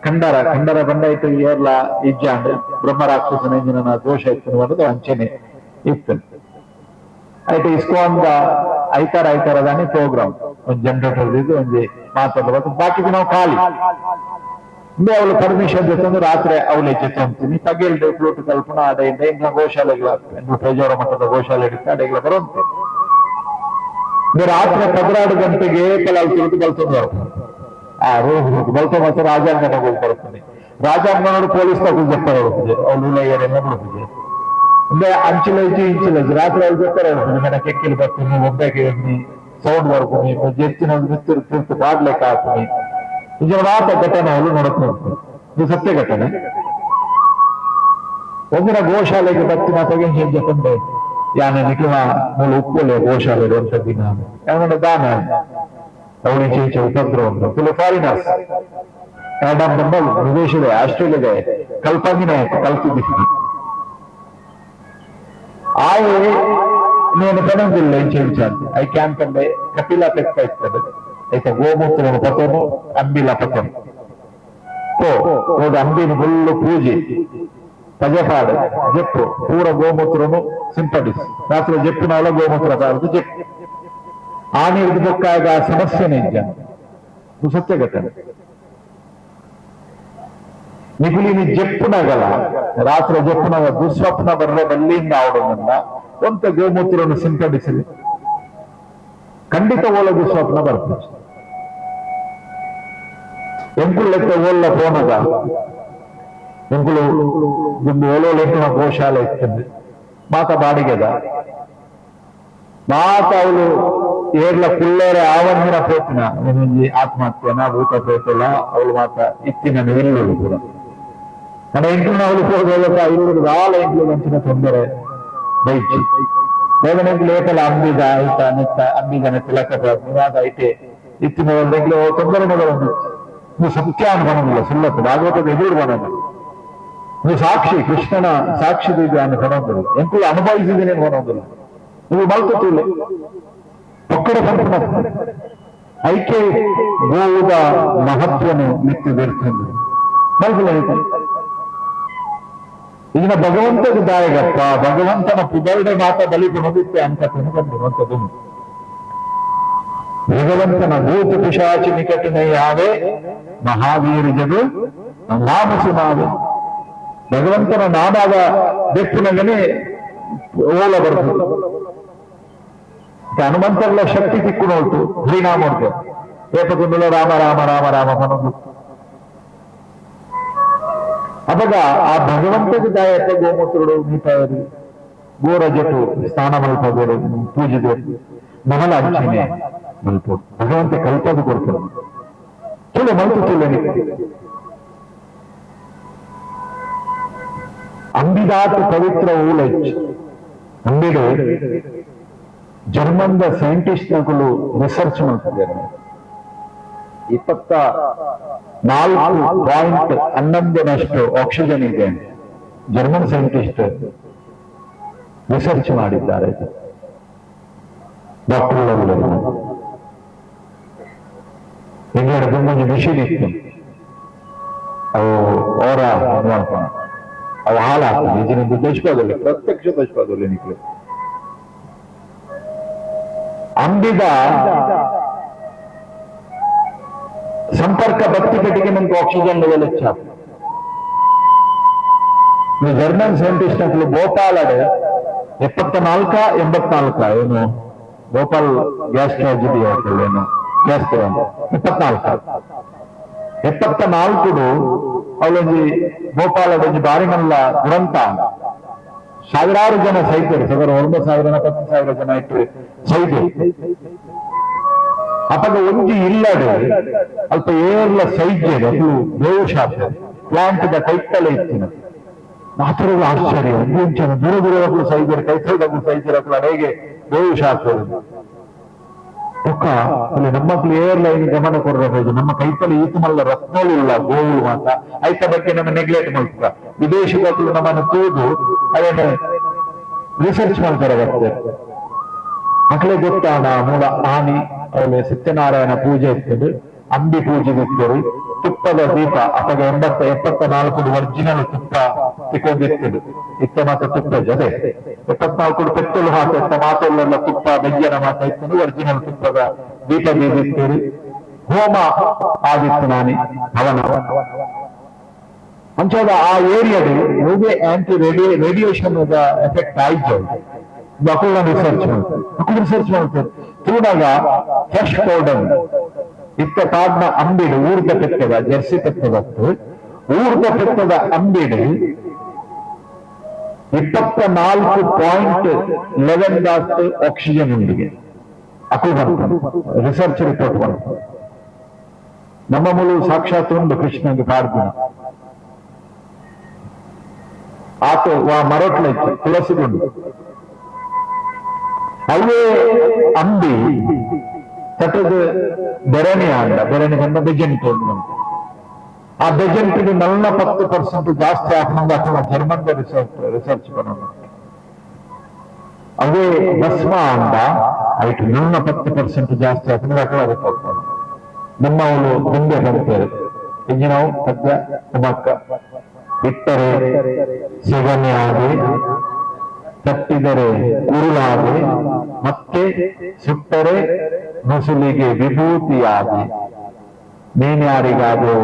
ಖಂಡರ ಬಂದಾಯ್ತು ಏರ್ಲ ಇಜ್ಜಾಂಡ್ ಬ್ರಹ್ಮರಾಕ್ಷಸನ ಎಂಜಿನ ದೋಷ ಇತ್ತು ಅನ್ನೋದು ಅಂಚನೆ ಇತ್ತು అయితే ಇಸ್ಕೊಂಡ ಐತಾರದಾನೆ ಪ್ರೋಗ್ರಾಮ್ ಒಂದು ಜನರೇಟರ್ ಇದು ಒಂದು ಮಾತಾಡೋದು ಬಾಕಿ ನಾವು ಖಾಲಿ ಇಂದೇ ಅವಳು ಪರ್ಮಿಷನ್ ಜೊತೆ ರಾತ್ರಿ ಅವಳೆ ಜೊತೆ ಅಂತೀನಿ ತಗೆಲ್ಡೆ ಫ್ಲೂಟ್ ಕಲ್ಪನಾ ಅಡೆಯಿಂದ ಇಂಗ್ಲ ಗೋಶಾಲೆಗಳ ಪೇಜಾವರ ಮಟ್ಟದ ಗೋಶಾಲೆ ಹಿಡಿತ ಅಡೆಗಳ ಬರುವಂತೆ ರಾತ್ರಿ 12 ಗಂಟೆಗೆ ಕೆಲವು ತಿರುಗಿ ಬಲ್ತಂದು ಆ ರೋಗ ಬಲ್ತ ಮಾತ್ರ ರಾಜಾಂಗಣ ಹೋಗಿ ಬರುತ್ತದೆ ರಾಜಾಂಗಣ ಪೊಲೀಸ್ ತಗೊಂಡು చెప్తారు ಅವಳು ಏರೆಲ್ಲ ಬಿಡುತ್ತದೆ ಇಂದೇ ಅಂಚಿಲೈತಿ ಇಂಚಿಲೈತಿ ರಾತ್ರಿ ಅವ್ರು చెప్తారు ನನಗೆ ಕೆಕ್ಕಿಲು ಬರ್ತೀನಿ ಒಬ್ಬಕ್ಕೆ ಸೌಂಡ್ ಬರ್ತೀನಿ ಜೆತ್ತಿನ ತಿರ್ತು ಬಾಡ್ಲೆಕ್ಕ ಹಾಕ್ತೀನಿ ನಿಜವಾದ ಘಟನೆಗಳು ನೋಡುತ್ತೆ ಇದು ಸತ್ಯ ಘಟನೆ ಒಂದಿನ ಗೋಶಾಲೆಗೆ ಬರ್ತೀನಿ ಅಥವಾ ಹೆಜ್ಜೆ ಕೊಂಡೆ ಯಾನೆ ನಿಖಿಲ ಮೂಲ ಉಪ್ಪುಲೆ ಗೋಶಾಲೆ ಅಂತ ದಿನ ಯಾವನ ದಾನ ಅವಳಿ ಚೇಚೆ ಉಪದ್ರವ ಕೆಲವು ಫಾರಿನರ್ಸ್ ಎರಡಂ ಬಂದ ವಿದೇಶದ ಆಸ್ಟ್ರೇಲಿಯಾದ ಕಲ್ಪಂಗಿನ ಕಲ್ಪಿದ್ದಿ ಆಯೆ నేను కనుగొల్ల చేయించాను ఐ క్యాన్ కంటే కపిలా పెక్క ఇస్తుంది అయితే గోమూత్రం పతను అంబిల పతను అంబిని ఫుల్ ಪೂಜೆ ಪಜಪಾಡು ಜಪ್ಪು ಪೂರ ಗೋಮೂತ್ರನು ಸಿಂಪಡಿಸಿ ರಾತ್ರಿ ಜಪ್ಪಿನ ಒಳ ಗೋಮೂತ್ರ ತಾರದು ಜಪ್ಪು ಆ ನೀರಿಗೆ ಬೊಕ್ಕಾಗ ಸಮಸ್ಯೆನೇ ಇದು ಸತ್ಯ ಘಟನೆ ನಿಗುಲಿನಿ ಜಪ್ಪುನಗಲ ರಾತ್ರಿ ಜಪ್ಪುನಗ ದುಸ್ವಪ್ನ ಬರ್ರೆ ಬಲ್ಲಿಂದ ಆವಡೋದ್ರಿಂದ ಒಂತ ಗೋಮೂತ್ರವನ್ನು ಸಿಂಪಡಿಸಲಿ ಖಂಡಿತ ಓಲ ದುಸ್ವಪ್ನ ಬರ್ತದೆ ಎಂಕುಲೆತ್ತ ಓಲ್ಲ ಫೋನಗ ಎಂಕುಲು ಒಂದು ಓಲೋಲೆಂಟಿನ ಗೋಶಾಲೆ ಇರ್ತದೆ ಮಾತ ಬಾಡಿಗೆದ ಮಾತ ಅವಳು ಏರ್ಲ ಕುಳ್ಳೇರೆ ಆವಂದಿನ ಪೋತಿನ ಆತ್ಮಹತ್ಯೆನ ಭೂತ ಪ್ರೇತಲ್ಲ ಅವಳು ಮಾತ ಇತ್ತಿನ ಇಲ್ಲುಳು ಕೂಡ ನನ್ನ ಇಂಟಿನ ಅವಳು ಹೋಗೋದಕ್ಕ ಇಲ್ಲುಡು ಆಲ ಇಂಟ್ಲು ಅಂಚಿನ ತೊಂದರೆ ಬೈಚಿ ಬೇಗನೆಂಗ್ಲು ಏಕಲ ಅಂಬಿದ ಆಯ್ತ ನೆತ್ತ ಅಂಬಿದ ನೆತ್ತ ಲೆಕ್ಕ ನಿವಾದ ಐತೆ ಇತ್ತಿನ ಒಂದೆಂಗ್ಲು ತೊಂದರೆ ಒಂದು ನೀವು ಸತ್ಯ ಅನ್ಕೊಳೋದಿಲ್ಲ ಸುಳ್ಳತ್ತು ಭಾಗವತದ ಎದುರು ಬರೋದು ನೀವು ಸಾಕ್ಷಿ ಕೃಷ್ಣನ ಸಾಕ್ಷಿ ಅನ್ನು ಕೊಡೋದಿಲ್ಲ ಎಂಕುಲು ಅನುಭವಿಸಿದ್ದೀನಿ ಕೊಡೋದಿಲ್ಲ ನೀವು ಮಲ್ಕೊತಿಲ್ಲ ಒಕ್ಕಡ ಕಲ್ಪನ ಐಕ್ಯ ಗೋವುದ ಮಹತ್ವನು ನಿತ್ಯ ಬೆಳೆಸಿದ್ದು ಮಲ್ಕಲ ಈಗಿನ ಭಗವಂತದ ದಾಯಗಪ್ಪ ಭಗವಂತನ ಪುಗಲ್ಡೆ ಮಾತ ಬಲಿಗೆ ಹೋಗುತ್ತೆ ಅಂತ ಬಂದಿರುವಂಥದ್ದು ಭಗವಂತನ ಭೂತ ಪಿಶಾಚಿ ನಿಕಟನೆ ಯಾವೇ ಮಹಾವೀರ ಜಗು ನಾಮಸು ನಾವೇ ಭಗವಂತನ ನಾಮಾದ ಬೆಪ್ಪಿನಗನೇ ಓಲ ಬರ್ತದೆ ಹನುಮಂತಗಳ ಶಕ್ತಿ ತಿಕ್ಕು ಹರಿನಾಮ ಉಂಟು ಏಪದಿಂದಲೂ ರಾಮ ರಾಮ ರಾಮ ರಾಮ ಅನ್ನೋದು ಅವಾಗ ಆ ಭಗವಂತದ ದಾಯಕ ಗೋಮೂತ್ರಗಳು ನೀತಾವರಿ ಗೋರಜಟು ಸ್ನಾನ ಮಲ್ಪಗೋಡು ಪೂಜಿದೆ ಮಹಲ ಅಂಚನೆ ಮಲ್ಪು ಭಗವಂತ ಕಲ್ಪದು ಕೊಡ್ತಾರೆ ಚಲೋ ಮಲ್ತು ಚಲೋ ಅಂಬಿದಾತ ಪವಿತ್ರ ಊಲಚ್ಚು ಅಂಬಿಡು ಜರ್ಮನ್ದ ಸೈಂಟಿಸ್ಟ್ಗಳು ರಿಸರ್ಚ್ ಮಾಡ್ತಿದ್ದಾರೆ 24.11 ಆಕ್ಸಿಜನ್ ಇದೆ ಜರ್ಮನ್ ಸೈಂಟಿಸ್ಟ್ ರಿಸರ್ಚ್ ಮಾಡಿದ್ದಾರೆ ಡಾಕ್ಟರ್ ಇಂಗ್ಲೆಂಡ್ ತುಂಬ ಮಿಷಿನ್ ಇತ್ತು ಅವು ಅವರ ಮಾಡ್ತಾನೆ ಅವು ಹಾಳಾಗ್ತದೆ ಈಗಿನ ದಶಪಾದಲ್ಲಿ ಪ್ರತ್ಯಕ್ಷ ದಶಪಾದಲ್ಲಿ ನಿಖಿಲ ಅಂಬಿದ ಸಂಪರ್ಕ ಭಕ್ತಿ ಪೆಟ್ಟಿಗೆ ನಮ್ಗೆ ಆಕ್ಸಿಜನ್ ಲೆವೆಲ್ ಹೆಚ್ಚಾಗ್ತದೆ ನೀವು ಜರ್ಮನ್ ಸೈಂಟಿಸ್ಟ್ ಭೋಪಾಲಡೆ 74 84 ಏನು ಭೋಪಾಲ್ ಗ್ಯಾಸ್ ಟ್ರಾಜಿಡಿ ಏನು ಗ್ಯಾಸ್ 74 ಅವಳೊಂಜಿ ಭೋಪಾಲದೊಂಜಿ ಬಾರಿನಲ್ಲ ದುರಂತ ಸಾವಿರಾರು ಜನ ಸೈತರು ಸುಮಾರು 9,000 10,000 ಜನ ಇಟ್ಟು ಸೈದು ಅಪಗ ಒಂಜಿ ಇಲ್ಲಡೆ ಅಲ್ಪ ಏರ್ಲ ಸೈಜ್ಯದ ಅದು ಬೇವು ಶಾಪ ಪ್ಲಾಂಟ್ದ ಕೈತಲೆ ಇತ್ತಿನ ಮಾತ್ರ ಆಶ್ಚರ್ಯ ಒಂಚನ ದೂರ ದೂರ ಸೈಜರು ಕೈತಲದಕ್ಕೂ ಸೈಜರಕ್ಕೂ ಹೇಗೆ ಬೇವು ಶಾಪ ಅಲ್ಲಿ ನಮ್ಮ ಏರ್ಲೈನ್ ಗಮನ ಕೊಡಬಹುದು ನಮ್ಮ ಕೈತಲ್ಲಿ ಈತ ಮಲ್ಲ ರತ್ನಗಳಿಲ್ಲ ಗೋವುಗಳು ಮಾತ್ರ ಐತ ಬಗ್ಗೆ ನಮ್ಮ ನೆಗ್ಲೆಕ್ಟ್ ಮಾಡ್ತಾರೆ ವಿದೇಶದಲ್ಲಿ ನಮ್ಮನ್ನು ತೂದು ಅದೇನು ರಿಸರ್ಚ್ ಮಾಡ್ತಾರೆ ಬರ್ತದೆ ಮಕ್ಕಳೇ ಗೊತ್ತಾನ ಮೂಲ ಆನಿ ಅವಳು ಸತ್ಯನಾರಾಯಣ ಪೂಜೆ ಇರ್ತದೆ ಅಂಬಿ ಪೂಜೆ ಇರ್ತದೆ ತುಪ್ಪದ ದೀಪ ಅಥವಾ 74 ಒರಿಜಿನಲ್ ತುಪ್ಪ ತಿಕ್ಕೊಂಡಿರ್ತದೆ ಇತ್ತ ಮಾತ್ರ ತುಪ್ಪ ಜೊತೆ 74 ಪೆತ್ತಲು ಹಾಕುತ್ತ ಮಾತಲ್ಲೆಲ್ಲ ತುಪ್ಪ ಬೆಜ್ಜನ ಮಾತ ಇತ್ತು ಒರಿಜಿನಲ್ ತುಪ್ಪದ ದೀಪ ಬೀದಿರ್ತೇವೆ ಹೋಮ ಆದಿತ್ತು ನಾನಿ ಹವನ ಅಂಚಾದ ಆ ಏರಿಯಾದಲ್ಲಿ ಯಾವುದೇ ಆಂಟಿ ರೇಡಿಯೇಷನ್ ಎಫೆಕ್ಟ್ ಆಯ್ತು ಮಕ್ಕಳನ್ನ ರಿಸರ್ಚ್ ಮಾಡ್ತಾರೆ ತೂದಾಗ ಫ್ರೆಶ್ ಪೌಡರ್ ಇತ್ತ ಕಾಡ್ನ ಅಂಬಿಡು ಊರ್ದ ಪೆತ್ತದ ಜರ್ಸಿ ಪೆತ್ತದತ್ತು ಊರ್ದ ಪೆತ್ತದ ಅಂಬಿಡು 24.11 ಆಕ್ಸಿಜನ್ ಉಂಡಿಗೆ ಅಕು ಬಂತು ರಿಸರ್ಚ್ ರಿಪೋರ್ಟ್ ಬಂತು ನಮ್ಮ ಮೂಲ ಸಾಕ್ಷಾತ್ ಉಂಡು ಕೃಷ್ಣಗೆ ಪ್ರಾರ್ಥನ ಆತ ಮರಟ್ಲ ಇತ್ತು ತುಳಸಿಗೊಂಡು ಅವೇ ಅಂಬಿ ತಟ್ಟದ ಬೆರಣಿ ಆಂಡ ಬೆರಣಿ ಬಂದ ಬೆಜೆಂಟ್ ಉಂಟು ಆ ಬೆಜೆಂಟಿಗೆ 10% ಜಾಸ್ತಿ ಹಾಕೊಂಡು ಅಥವಾ ಜರ್ಮನ್ ರಿಸರ್ಚ್ ಬರೋಣ ಅವೇ ಭಸ್ಮ ಆಂಡ ಐಟು 10% ಜಾಸ್ತಿ ಹಾಕೊಂಡು ಅಕಲ ರಿಪೋರ್ಟ್ ಮಾಡೋಣ ನಮ್ಮ ಅವಳು ಮುಂದೆ ಬರ್ತೇವೆ ಈಗ ನಾವು ಸದ್ಯ ತುಮಕ್ಕ ಇಟ್ಟರೆ ಸೆಗಣಿ ಆಗಿ ತಟ್ಟಿದರೆ ಉರುಳಾಗಿ ಮತ್ತೆ ಸುಟ್ಟರೆ ನುಸುಲಿಗೆ ವಿಭೂತಿಯಾಗಿ ನೀನ್ಯಾರಿಗಾದರೂ